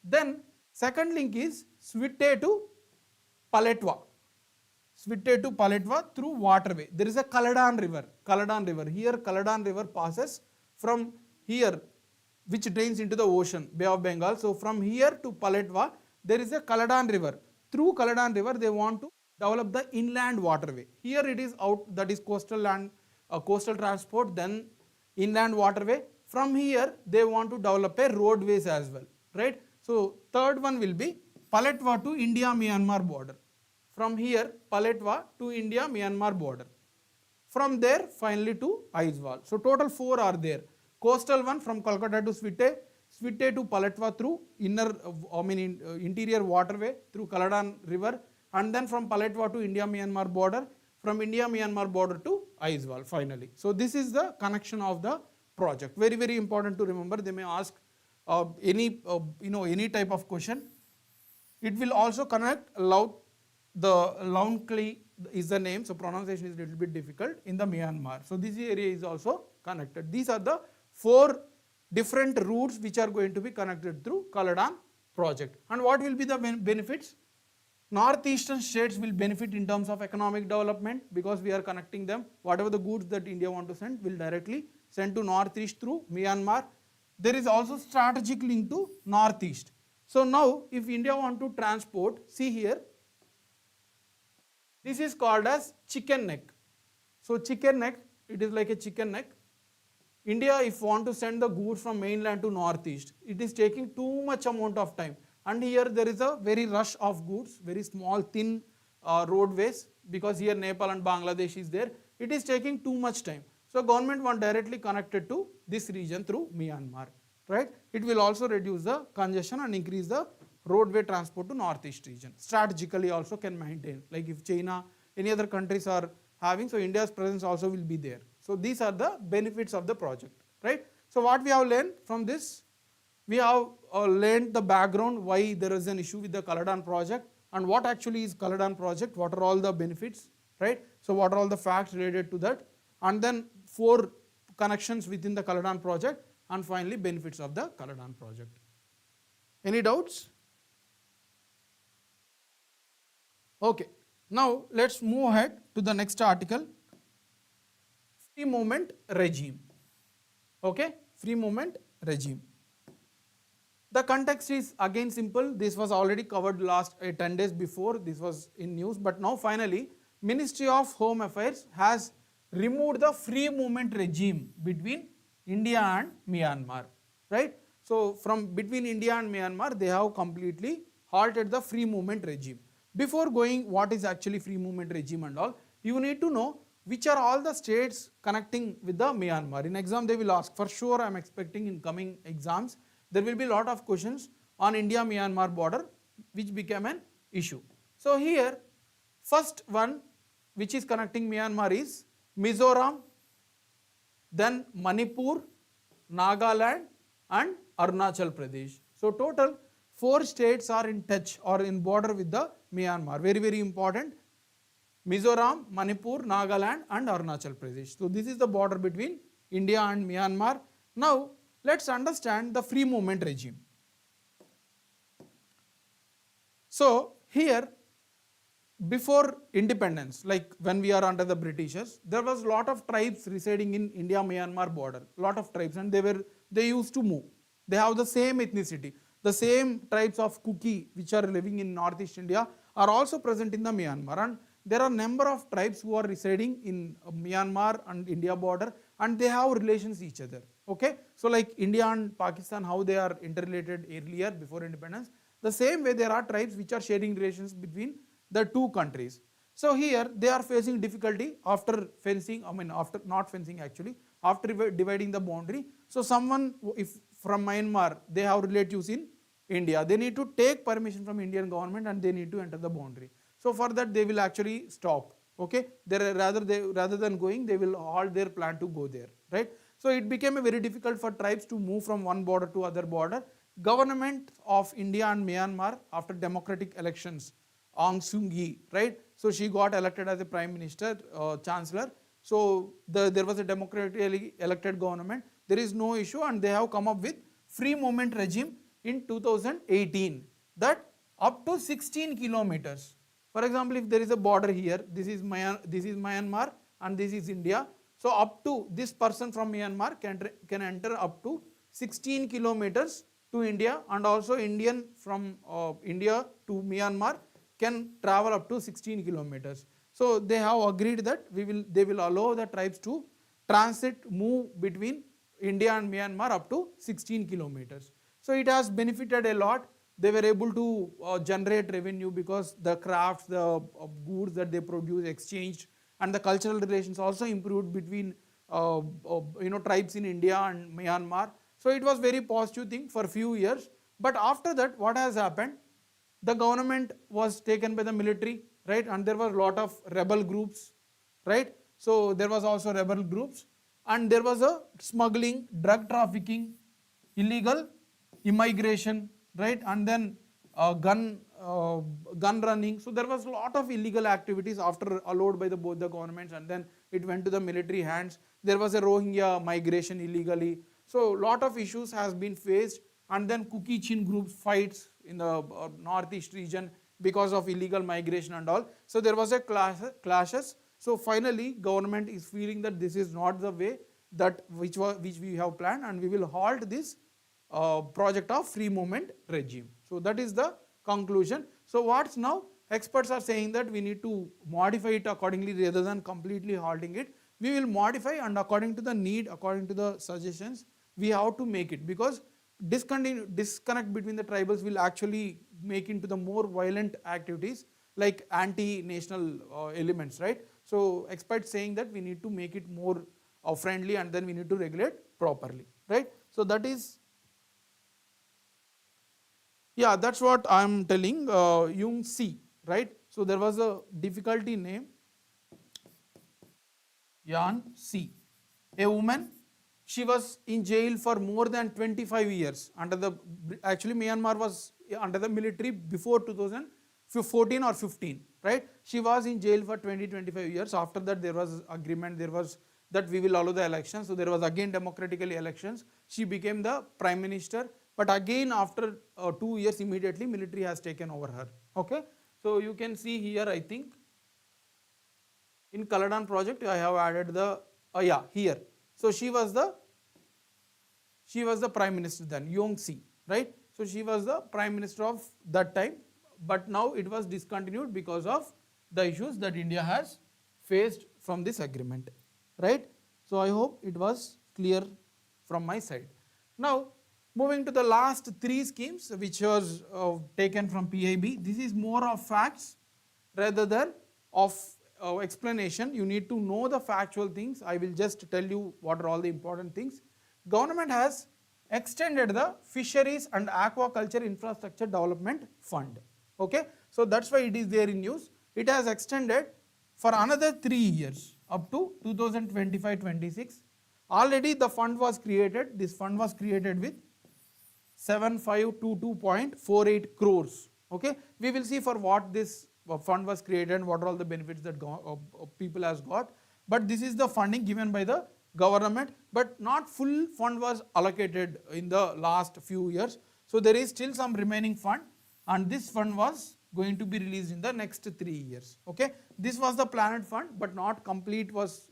A: Then second link is Switte to Paletwa. Switte to Paletwa through waterway. There is a Kaladan river. Kaladan river. Here Kaladan river passes from here, which drains into the ocean, Bay of Bengal. So from here to Paletwa, there is a Kaladan river. Through Kaladan river, they want to develop the inland waterway. Here it is out, that is coastal land, coastal transport, then inland waterway. From here, they want to develop a roadways as well, right? So third one will be Paletwa to India-Myanmar border. From here, Paletwa to India-Myanmar border. From there, finally to Aizawl. So total 4 are there. Coastal one from Calcutta to Switte, Switte to Paletwa through interior waterway through Kaladan river, and then from Paletwa to India-Myanmar border, from India-Myanmar border to Aizawl finally. So this is the connection of the project. Very, very important to remember. They may ask any type of question. It will also connect Launkli is the name, so pronunciation is a little bit difficult, in the Myanmar. So this area is also connected. These are the 4 different routes which are going to be connected through Kaladan project. And what will be the benefits? Northeastern states will benefit in terms of economic development because we are connecting them. Whatever the goods that India want to send will directly send to northeast through Myanmar. There is also strategic link to northeast. So now if India want to transport, see here, this is called as chicken neck. So chicken neck, it is like a chicken neck. India, if want to send the goods from mainland to northeast, it is taking too much amount of time. And here there is a very rush of goods, very small thin roadways, because here Nepal and Bangladesh is there. It is taking too much time. So government want directly connected to this region through Myanmar, right? It will also reduce the congestion and increase the roadway transport to northeast region. Strategically also can maintain, like if China, any other countries are having, so India's presence also will be there. So these are the benefits of the project, right? So what we have learned from this, we have learned the background why there is an issue with the Kaladan project and what actually is Kaladan project, what are all the benefits, right? So what are all the facts related to that, and then 4 connections within the Kaladan project, and finally benefits of the Kaladan project. Any doubts? Okay, now let's move ahead to the next article. Free movement regime. Okay, free movement regime. The context is again simple. This was already covered last 10 days before. This was in news, but now finally Ministry of Home Affairs has removed the free movement regime between India and Myanmar, right? So from between India and Myanmar, they have completely halted the free movement regime. Before going what is actually free movement regime and all, you need to know which are all the states connecting with the Myanmar. In exam they will ask, for sure I am expecting in coming exams, there will be a lot of questions on India-Myanmar border which became an issue. So here, first one which is connecting Myanmar is Mizoram, then Manipur, Nagaland and Arunachal Pradesh. So total 4 states are in touch or in border with the Myanmar. Very, very important. Mizoram, Manipur, Nagaland and Arunachal Pradesh. So this is the border between India and Myanmar. Now let's understand the free movement regime. So here, before independence, like when we are under the Britishers, there was lot of tribes residing in India-Myanmar border, lot of tribes, and they used to move. They have the same ethnicity. The same tribes of Kuki, which are living in Northeast India, are also present in the Myanmar. And there are number of tribes who are residing in Myanmar and India border, and they have relations each other. Okay, so like India and Pakistan, how they are interrelated earlier before independence, the same way there are tribes which are sharing relations between the two countries. So here they are facing difficulty after fencing, after not fencing actually, after dividing the boundary. So someone, if from Myanmar, they have relatives in India, they need to take permission from Indian government and they need to enter the boundary. So for that they will actually stop. Okay, rather than going, they will halt their plan to go there, right? So it became very difficult for tribes to move from one border to other border. Government of India and Myanmar, after democratic elections, Aung San Suu Kyi, right? So she got elected as a prime minister, chancellor. So there was a democratically elected government. There is no issue, and they have come up with free movement regime in 2018, that up to 16 kilometers. For example, if there is a border here, this is Myanmar and this is India. So up to this person from Myanmar can enter up to 16 kilometers to India, and also Indian from India to Myanmar can travel up to 16 kilometers. So they have agreed that they will allow the tribes to move between India and Myanmar up to 16 kilometers. So it has benefited a lot. They were able to generate revenue because the crafts, the goods that they produce exchanged, and the cultural relations also improved between tribes in India and Myanmar. So it was very positive thing for few years. But after that, what has happened? The government was taken by the military, right? And there were a lot of rebel groups, right? So there was also rebel groups, and there was a smuggling, drug trafficking, illegal immigration, right? And then gun running. So there was a lot of illegal activities after allowed by both the governments, and then it went to the military hands. There was a Rohingya migration illegally. So lot of issues has been faced, and then Kuki-Chin groups fights in the northeast region because of illegal migration and all. So there was a clashes. So finally government is feeling that this is not the way that which we have planned, and we will halt this project of free movement regime. So that is the conclusion. So what's now? Experts are saying that we need to modify it accordingly rather than completely halting it. We will modify, and according to the need, according to the suggestions, we have to make it, because disconnect between the tribals will actually make into the more violent activities like anti-national elements, right? So experts saying that we need to make it more friendly, and then we need to regulate properly, right? So that is, yeah, that's what I'm telling. Engg, right? So there was a difficulty name, Yan C, a woman. She was in jail for more than 25 years under the, actually Myanmar was under the military before 2014 or 15, right? She was in jail for 25 years. After that there was agreement, there was that we will allow the elections. So there was again democratically elections. She became the prime minister, but again after 2 years immediately military has taken over her. Okay, so you can see here, I think in Kaladan project I have added the here. So she was the prime minister then, Engg, right? So she was the prime minister of that time, but now it was discontinued because of the issues that India has faced from this agreement, right? So I hope it was clear from my side. Now moving to the last 3 schemes which was taken from PIB. This is more of facts rather than of explanation. You need to know the factual things. I will just tell you what are all the important things. Government has extended the Fisheries and Aquaculture Infrastructure Development Fund. Okay, so that's why it is there in news. It has extended for another 3 years up to 2025-26. Already the fund was created, this fund was created with 7522.48 crores. Okay, we will see for what this fund was created and what are all the benefits that people has got. But this is the funding given by the government, but not full fund was allocated in the last few years. So there is still some remaining fund, and this fund was going to be released in the next 3 years. Okay, this was the planned fund, but not complete was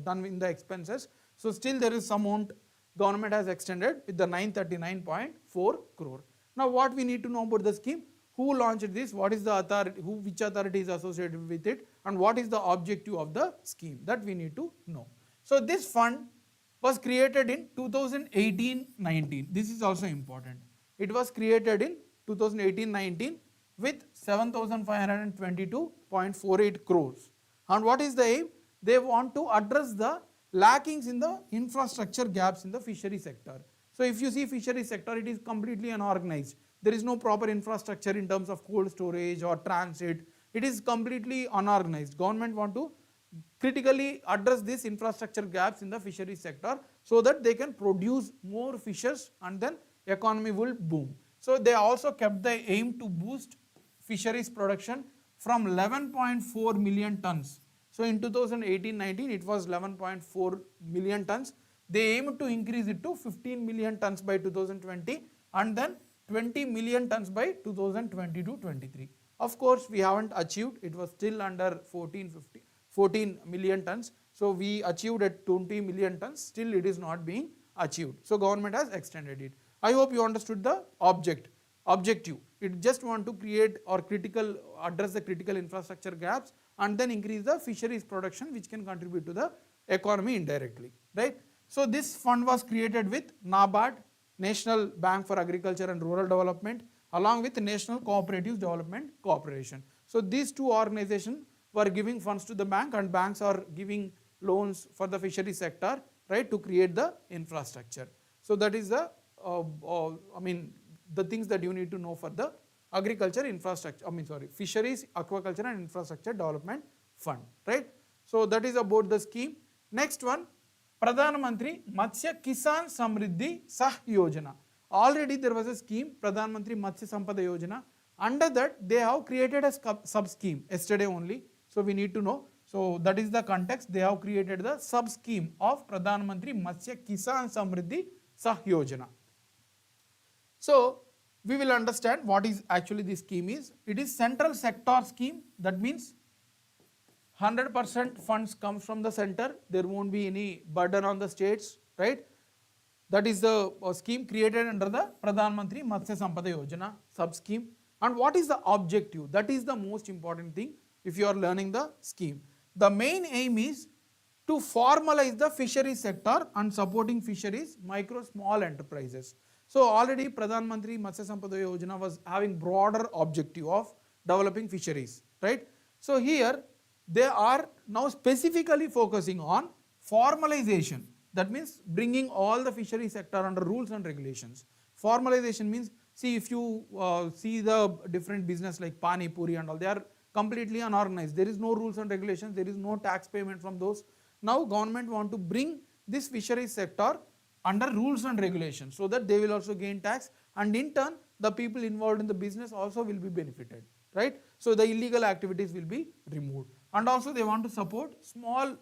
A: done in the expenses. So still there is some amount government has extended with the 939.4 crore. Now what we need to know about the scheme? Who launched this? What is the authority? Which authority is associated with it? And what is the objective of the scheme? That we need to know. So this fund was created in 2018-19. This is also important. It was created in 2018-19 with 7,522.48 crores. And what is the aim? They want to address the lackings in the infrastructure gaps in the fishery sector. So if you see fishery sector, it is completely unorganized. There is no proper infrastructure in terms of cold storage or transit. It is completely unorganized. Government want to critically address these infrastructure gaps in the fishery sector so that they can produce more fishes and then economy will boom. So they also kept the aim to boost fisheries production from 11.4 million tons. So in 2018-19 it was 11.4 million tons. They aimed to increase it to 15 million tons by 2020 and then 20 million tons by 2022-23. Of course, we haven't achieved. It was still under 14 million tons. So we achieved at 20 million tons. Still it is not being achieved. So government has extended it. I hope you understood the objective. It just want to create or address the critical infrastructure gaps and then increase the fisheries production which can contribute to the economy indirectly, right? So this fund was created with NABARD, National Bank for Agriculture and Rural Development, along with National Cooperative Development Corporation. So these two organizations were giving funds to the bank, and banks are giving loans for the fishery sector, right, to create the infrastructure. So that is the the things that you need to know for the agriculture infrastructure, fisheries, aquaculture and infrastructure development fund, right? So that is about the scheme. Next one, Pradhan Mantri Matsya Kisan Samriddhi Sah Yojana. Already there was a scheme, Pradhan Mantri Matsya Sampada Yojana. Under that they have created a sub scheme yesterday only. So we need to know. So that is the context. They have created the sub scheme of Pradhan Mantri Matsya Kisan Samriddhi Sah Yojana. So we will understand what is actually the scheme is. It is central sector scheme. That means 100% funds come from the center. There won't be any burden on the states, right? That is the scheme created under the Pradhan Mantri Matsya Sampada Yojana sub scheme. And what is the objective? That is the most important thing if you are learning the scheme. The main aim is to formalize the fisheries sector and supporting fisheries, micro, small enterprises. So already Pradhan Mantri Matsya Sampada Yojana was having broader objective of developing fisheries, right? So here they are now specifically focusing on formalization. That means bringing all the fishery sector under rules and regulations. Formalization means, see, if you see the different business like Pani Puri and all, they are completely unorganized. There is no rules and regulations. There is no tax payment from those. Now government want to bring this fishery sector under rules and regulations so that they will also gain tax, and in turn the people involved in the business also will be benefited, right? So the illegal activities will be removed. And also they want to support small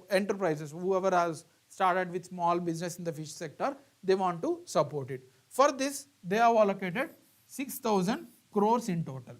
A: enterprises. Whoever has started with small business in the fish sector, they want to support it. For this they have allocated 6,000 crores in total,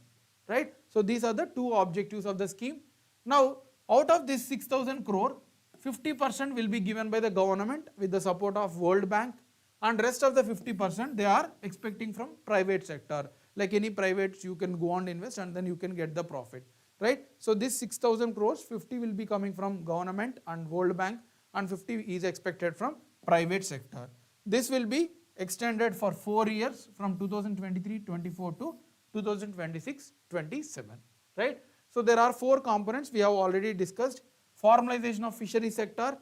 A: right? So these are the two objectives of the scheme. Now out of this 6,000 crore, 50% will be given by the government with the support of World Bank, and rest of the 50% they are expecting from private sector. Like any private, you can go and invest and then you can get the profit, right? So this 6,000 crores, 50 will be coming from government and World Bank and 50 is expected from private sector. This will be extended for 4 years from 2023-24 to 2026-27, right? So there are 4 components we have already discussed: formalization of fishery sector,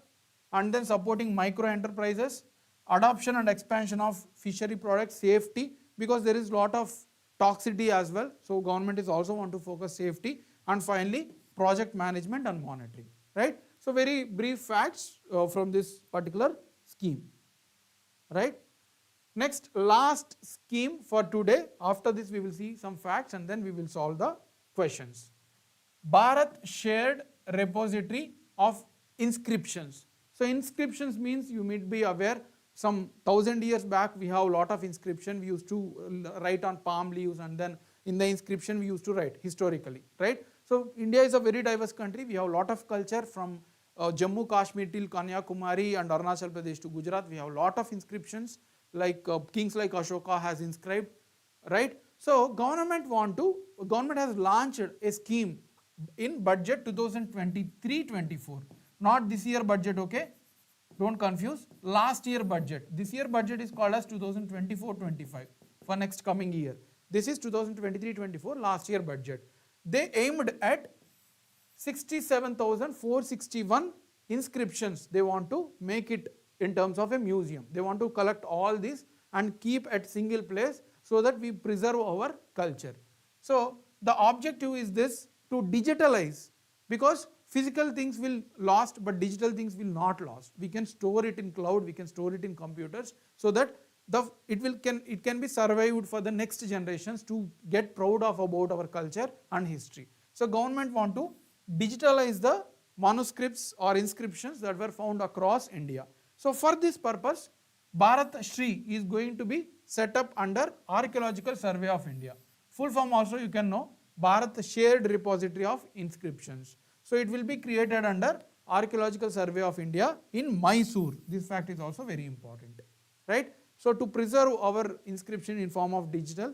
A: and then supporting micro enterprises, adoption and expansion of fishery products, safety, because there is lot of toxicity as well. So government is also want to focus safety, and finally project management and monitoring, right? So very brief facts from this particular scheme, right? Next, last scheme for today. After this we will see some facts and then we will solve the questions. Bharat shared repository of inscriptions. So inscriptions means, you might be aware, some 1000 years back we have a lot of inscription. We used to write on palm leaves, and then in the inscription we used to write historically, right? So India is a very diverse country. We have a lot of culture from Jammu Kashmir till Kanyakumari and Arunachal Pradesh to Gujarat. We have a lot of inscriptions, like kings like Ashoka has inscribed, right? So government has launched a scheme in budget 2023-24, not this year budget, okay? Don't confuse. Last year budget. This year budget is called as 2024-25 for next coming year. This is 2023-24, last year budget. They aimed at 67,461 inscriptions. They want to make it in terms of a museum. They want to collect all these and keep at single place so that we preserve our culture. So the objective is this, to digitalize, because physical things will lost but digital things will not lost. We can store it in cloud, we can store it in computers, so that it can be survived for the next generations to get proud of about our culture and history. So government want to digitalize the manuscripts or inscriptions that were found across India. So for this purpose, Bharat Shri is going to be set up under Archaeological Survey of India. Full form also you can know, Bharat Shared Repository of Inscriptions. So it will be created under Archaeological Survey of India in Mysore. This fact is also very important, right? So to preserve our inscription in form of digital,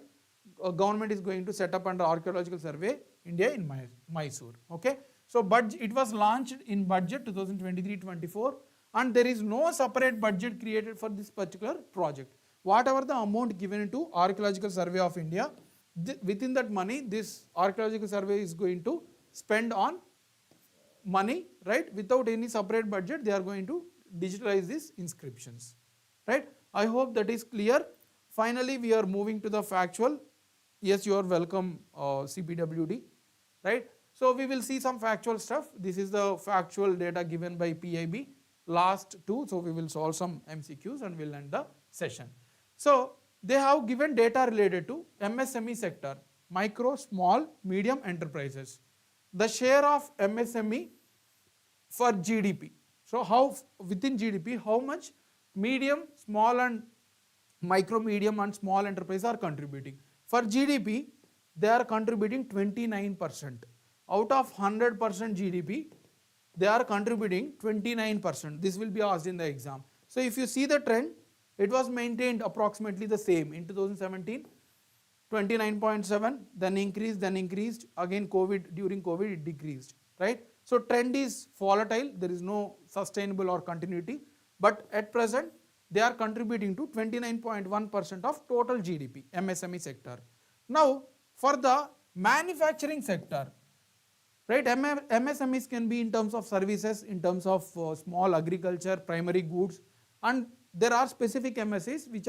A: government is going to set up under Archaeological Survey India in Mysore, okay? So it was launched in budget 2023-24, and there is no separate budget created for this particular project. Whatever the amount given to Archaeological Survey of India, within that money, this Archaeological Survey is going to spend on money, right? Without any separate budget, they are going to digitalize these inscriptions, right? I hope that is clear. Finally, we are moving to the factual. Yes, you are welcome, CPWD, right? So we will see some factual stuff. This is the factual data given by PIB, last two. So we will solve some MCQs and we'll end the session. So they have given data related to MSME sector, micro, small, medium enterprises. The share of MSME for GDP. So how within GDP, how much medium, small and micro, medium and small enterprises are contributing. For GDP, they are contributing 29%. Out of 100% GDP, they are contributing 29%. This will be asked in the exam. So if you see the trend, it was maintained approximately the same in 2017, 29.7, then increased, again during COVID it decreased, right? So trend is volatile, there is no sustainable or continuity, but at present they are contributing to 29.1% of total GDP, MSME sector. Now for the manufacturing sector, right, MSMEs can be in terms of services, in terms of small agriculture, primary goods, and there are specific MSMEs which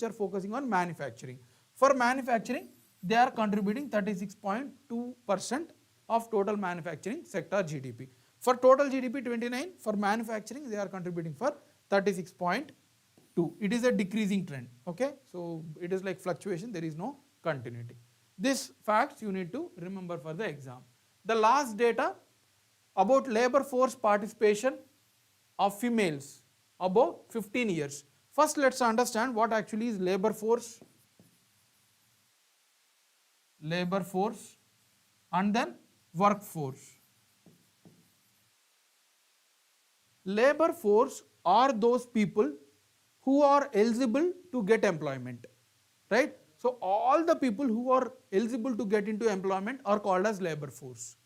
A: are focusing on manufacturing. For manufacturing, they are contributing 36.2% of total manufacturing sector GDP. For total GDP 29, for manufacturing they are contributing for 36.2. It is a decreasing trend, okay? So it is like fluctuation, there is no continuity. These facts you need to remember for the exam. The last data about labor force participation of females above 15 years. First let's understand what actually is labor force. Labor force and then workforce. Labor force are those people who are eligible to get employment, right? So all the people who are eligible to get into employment are called as labor force.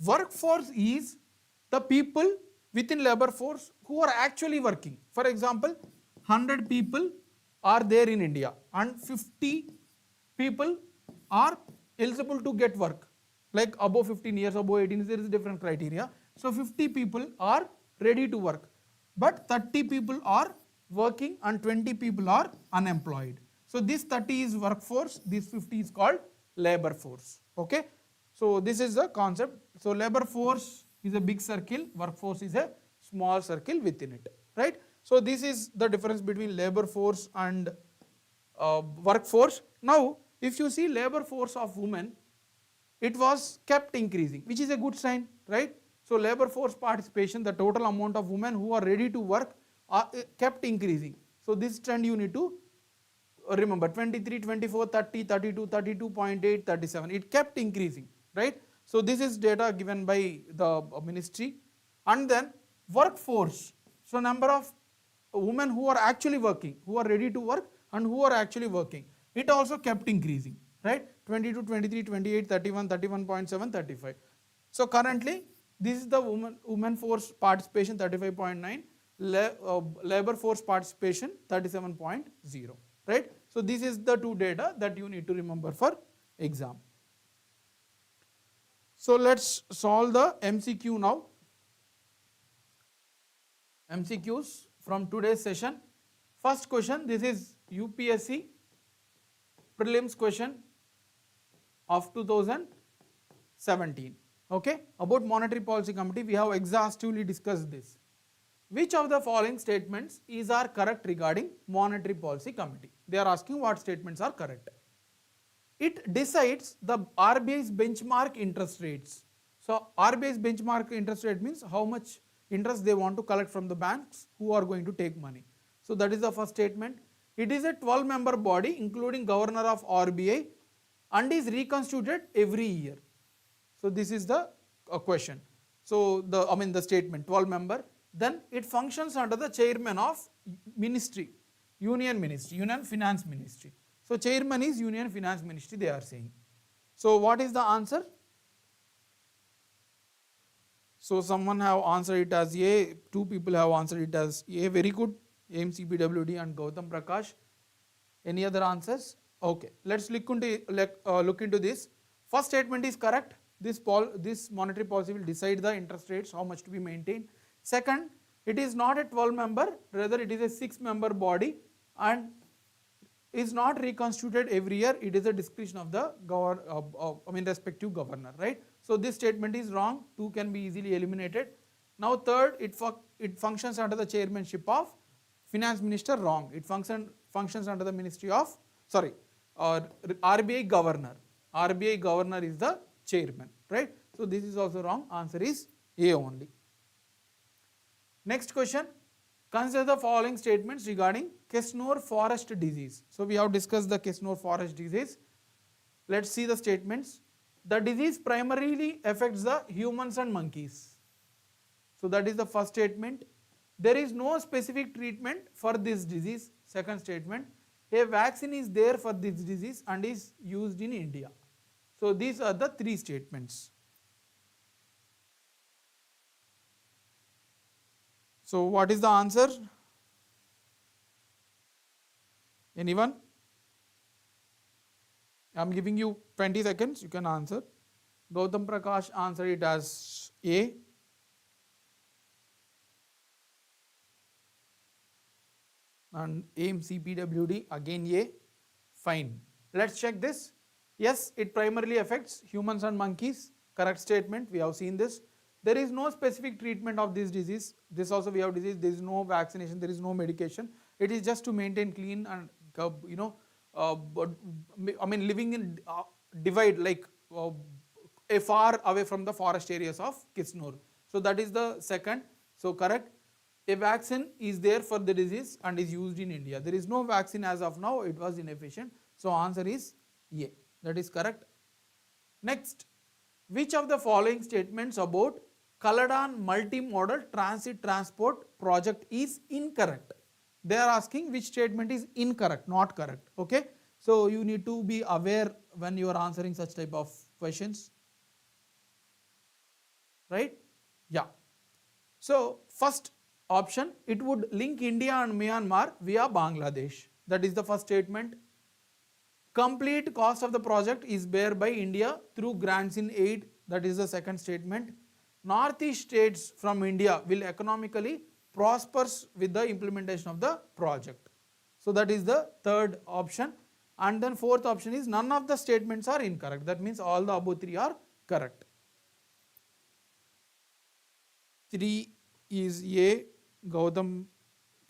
A: Workforce is the people within labor force who are actually working. For example, 100 people are there in India and 50 people are eligible to get work, like above 15 years, above 18 years, there is different criteria. So 50 people are ready to work, but 30 people are working and 20 people are unemployed. So this 30 is workforce, this 50 is called labor force, okay? So this is the concept. So labor force is a big circle, workforce is a small circle within it, right? So this is the difference between labor force and workforce. Now, if you see labor force of women, it was kept increasing, which is a good sign, right? So labor force participation, the total amount of women who are ready to work are kept increasing. So this trend you need to remember, 23, 24, 30, 32, 32.8, 37, it kept increasing, right? So this is data given by the ministry. And then workforce, so number of women who are actually working, who are ready to work and who are actually working, it also kept increasing, right? 22, 23, 28, 31, 31.7, 35. So currently this is the women force participation 35.9, labor force participation 37.0, right? So this is the two data that you need to remember for exam. So let's solve the MCQ now. MCQs from today's session. First question, this is UPSC prelims question of 2017. Okay, about monetary policy committee, we have exhaustively discussed this. Which of the following statements is are correct regarding monetary policy committee? They are asking what statements are correct. It decides the RBI's benchmark interest rates. So RBI's benchmark interest rate means how much interest they want to collect from the banks who are going to take money. So that is the first statement. It is a 12-member body including governor of RBI and is reconstituted every year. So this is the question. So the statement 12-member. Then it functions under the chairman of ministry, union finance ministry. So chairman is union finance ministry, they are saying. So what is the answer? So someone have answered it as A, two people have answered it as A, very good, AMCPWD and Gautam Prakash. Any other answers? Okay, let's look into this. First statement is correct. This monetary policy will decide the interest rates, how much to be maintained. Second, it is not a 12-member, rather it is a 6-member body and is not reconstituted every year. It is a discretion of the respective governor, right? So this statement is wrong. 2 can be easily eliminated. Now third, it functions under the chairmanship of finance minister, wrong. It functions under the ministry of, RBI governor. RBI governor is the chairman, right? So this is also wrong. Answer is A only. Next question, consider the following statements regarding Kesnor forest disease. So we have discussed the Kesnor forest disease. Let's see the statements. The disease primarily affects the humans and monkeys. So that is the first statement. There is no specific treatment for this disease. Second statement, a vaccine is there for this disease and is used in India. So these are the three statements. So what is the answer? Anyone? I am giving you 20 seconds, you can answer. Gautam Prakash answered it as A. And AMCPWD again A. Fine. Let's check this. Yes, it primarily affects humans and monkeys. Correct statement, we have seen this. There is no specific treatment of this disease. This also we have disease. There is no vaccination. There is no medication. It is just to maintain clean and living in divide like far away from the forest areas of Kisnur. So that is the second. So correct. A vaccine is there for the disease and is used in India. There is no vaccine as of now. It was inefficient. So answer is A. That is correct. Next, which of the following statements about Kaladan multimodal transit transport project is incorrect? They are asking which statement is incorrect, not correct. Okay. So you need to be aware when you are answering such type of questions. Right? Yeah. So first option, it would link India and Myanmar via Bangladesh. That is the first statement. Complete cost of the project is bear by India through grants in aid. That is the second statement. Northeast states from India will economically prosper with the implementation of the project. So that is the third option. And then fourth option is none of the statements are incorrect. That means all the above three are correct. 3 is A. Gautam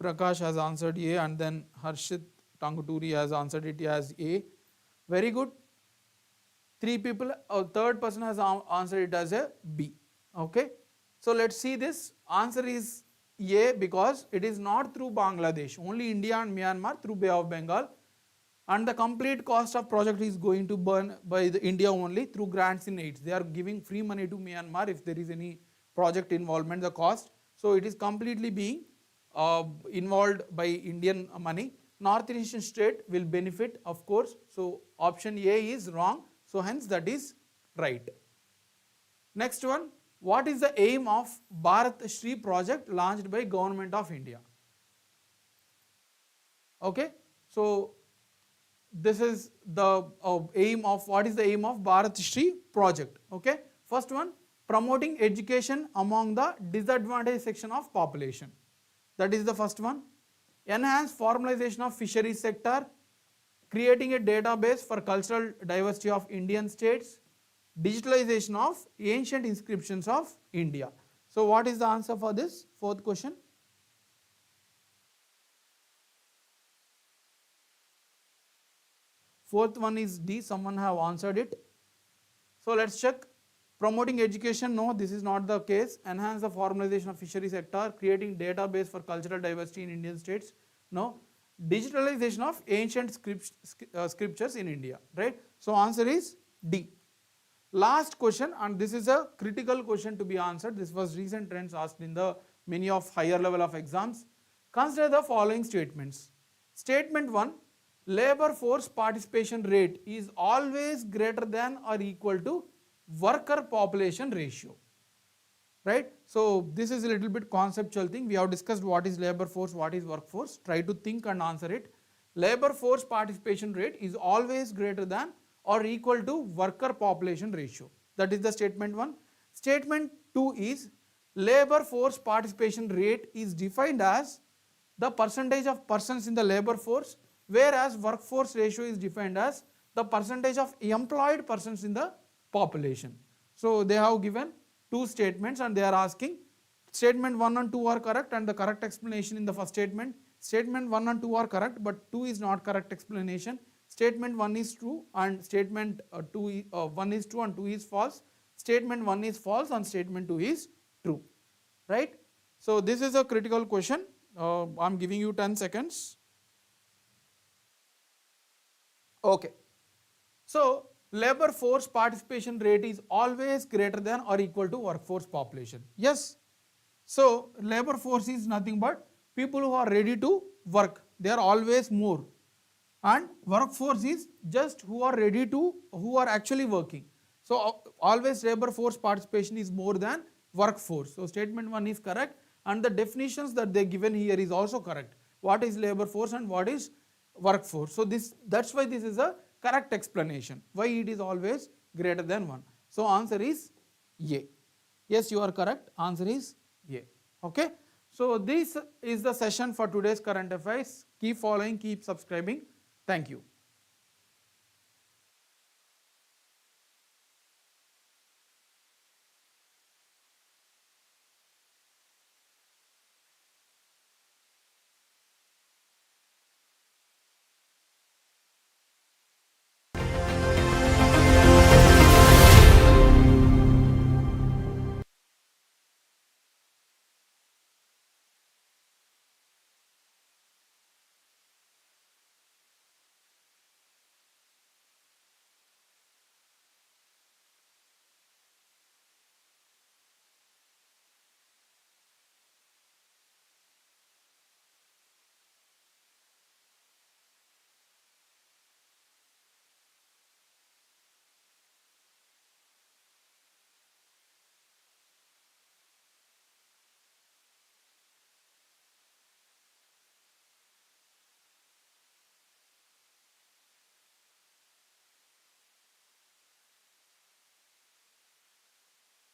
A: Prakash has answered A, and then Harshit Tanguturi has answered it as A. Very good. 3 people, a third person has answered it as a B. Okay. So let's see this. Answer is A because it is not through Bangladesh, only India and Myanmar through Bay of Bengal. And the complete cost of project is going to burn by the India only through grants in aids. They are giving free money to Myanmar if there is any project involvement, the cost. So it is completely being involved by Indian money. North Asian state will benefit, of course. So option A is wrong. So hence that is right. Next one, what is the aim of Bharat Shri project launched by Government of India? Okay, so this is the aim of, what is the aim of Bharat Shri project? Okay, first one, promoting education among the disadvantaged section of population. That is the first one. Enhance formalization of fisheries sector, creating a database for cultural diversity of Indian states, digitalization of ancient inscriptions of India. So what is the answer for this fourth question? Fourth one is D. Someone have answered it. So let's check. Promoting education, no, this is not the case. Enhance the formalization of fishery sector, creating database for cultural diversity in Indian states, no. Digitalization of ancient scriptures in India, right? So answer is D. Last question, and this is a critical question to be answered. This was recent trends asked in the many of higher level of exams. Consider the following statements. Statement 1, labor force participation rate is always greater than or equal to worker population ratio, right? So this is a little bit conceptual thing. We have discussed what is labor force, what is workforce. Try to think and answer it. Labor force participation rate is always greater than or equal to worker population ratio. That is the statement 1. Statement 2 is labor force participation rate is defined as the percentage of persons in the labor force, whereas workforce ratio is defined as the percentage of employed persons in the population. So they have given 2 statements and they are asking statement 1 and 2 are correct, and the correct explanation in the first statement. Statement 1 and 2 are correct, but 2 is not correct explanation. Statement 1 is true and statement 1 is true and 2 is false. Statement 1 is false and statement 2 is true, right? So this is a critical question. I am giving you 10 seconds. Okay. So labor force participation rate is always greater than or equal to workforce population. Yes. So labor force is nothing but people who are ready to work. They are always more. And workforce is just who are actually working. So always labor force participation is more than workforce. So statement 1 is correct, and the definitions that they given here is also correct. What is labor force and what is workforce? So that's why this is a correct explanation why it is always greater than 1. So answer is A. Yes, you are correct. Answer is A. Okay. So this is the session for today's current affairs. Keep following, keep subscribing. Thank you.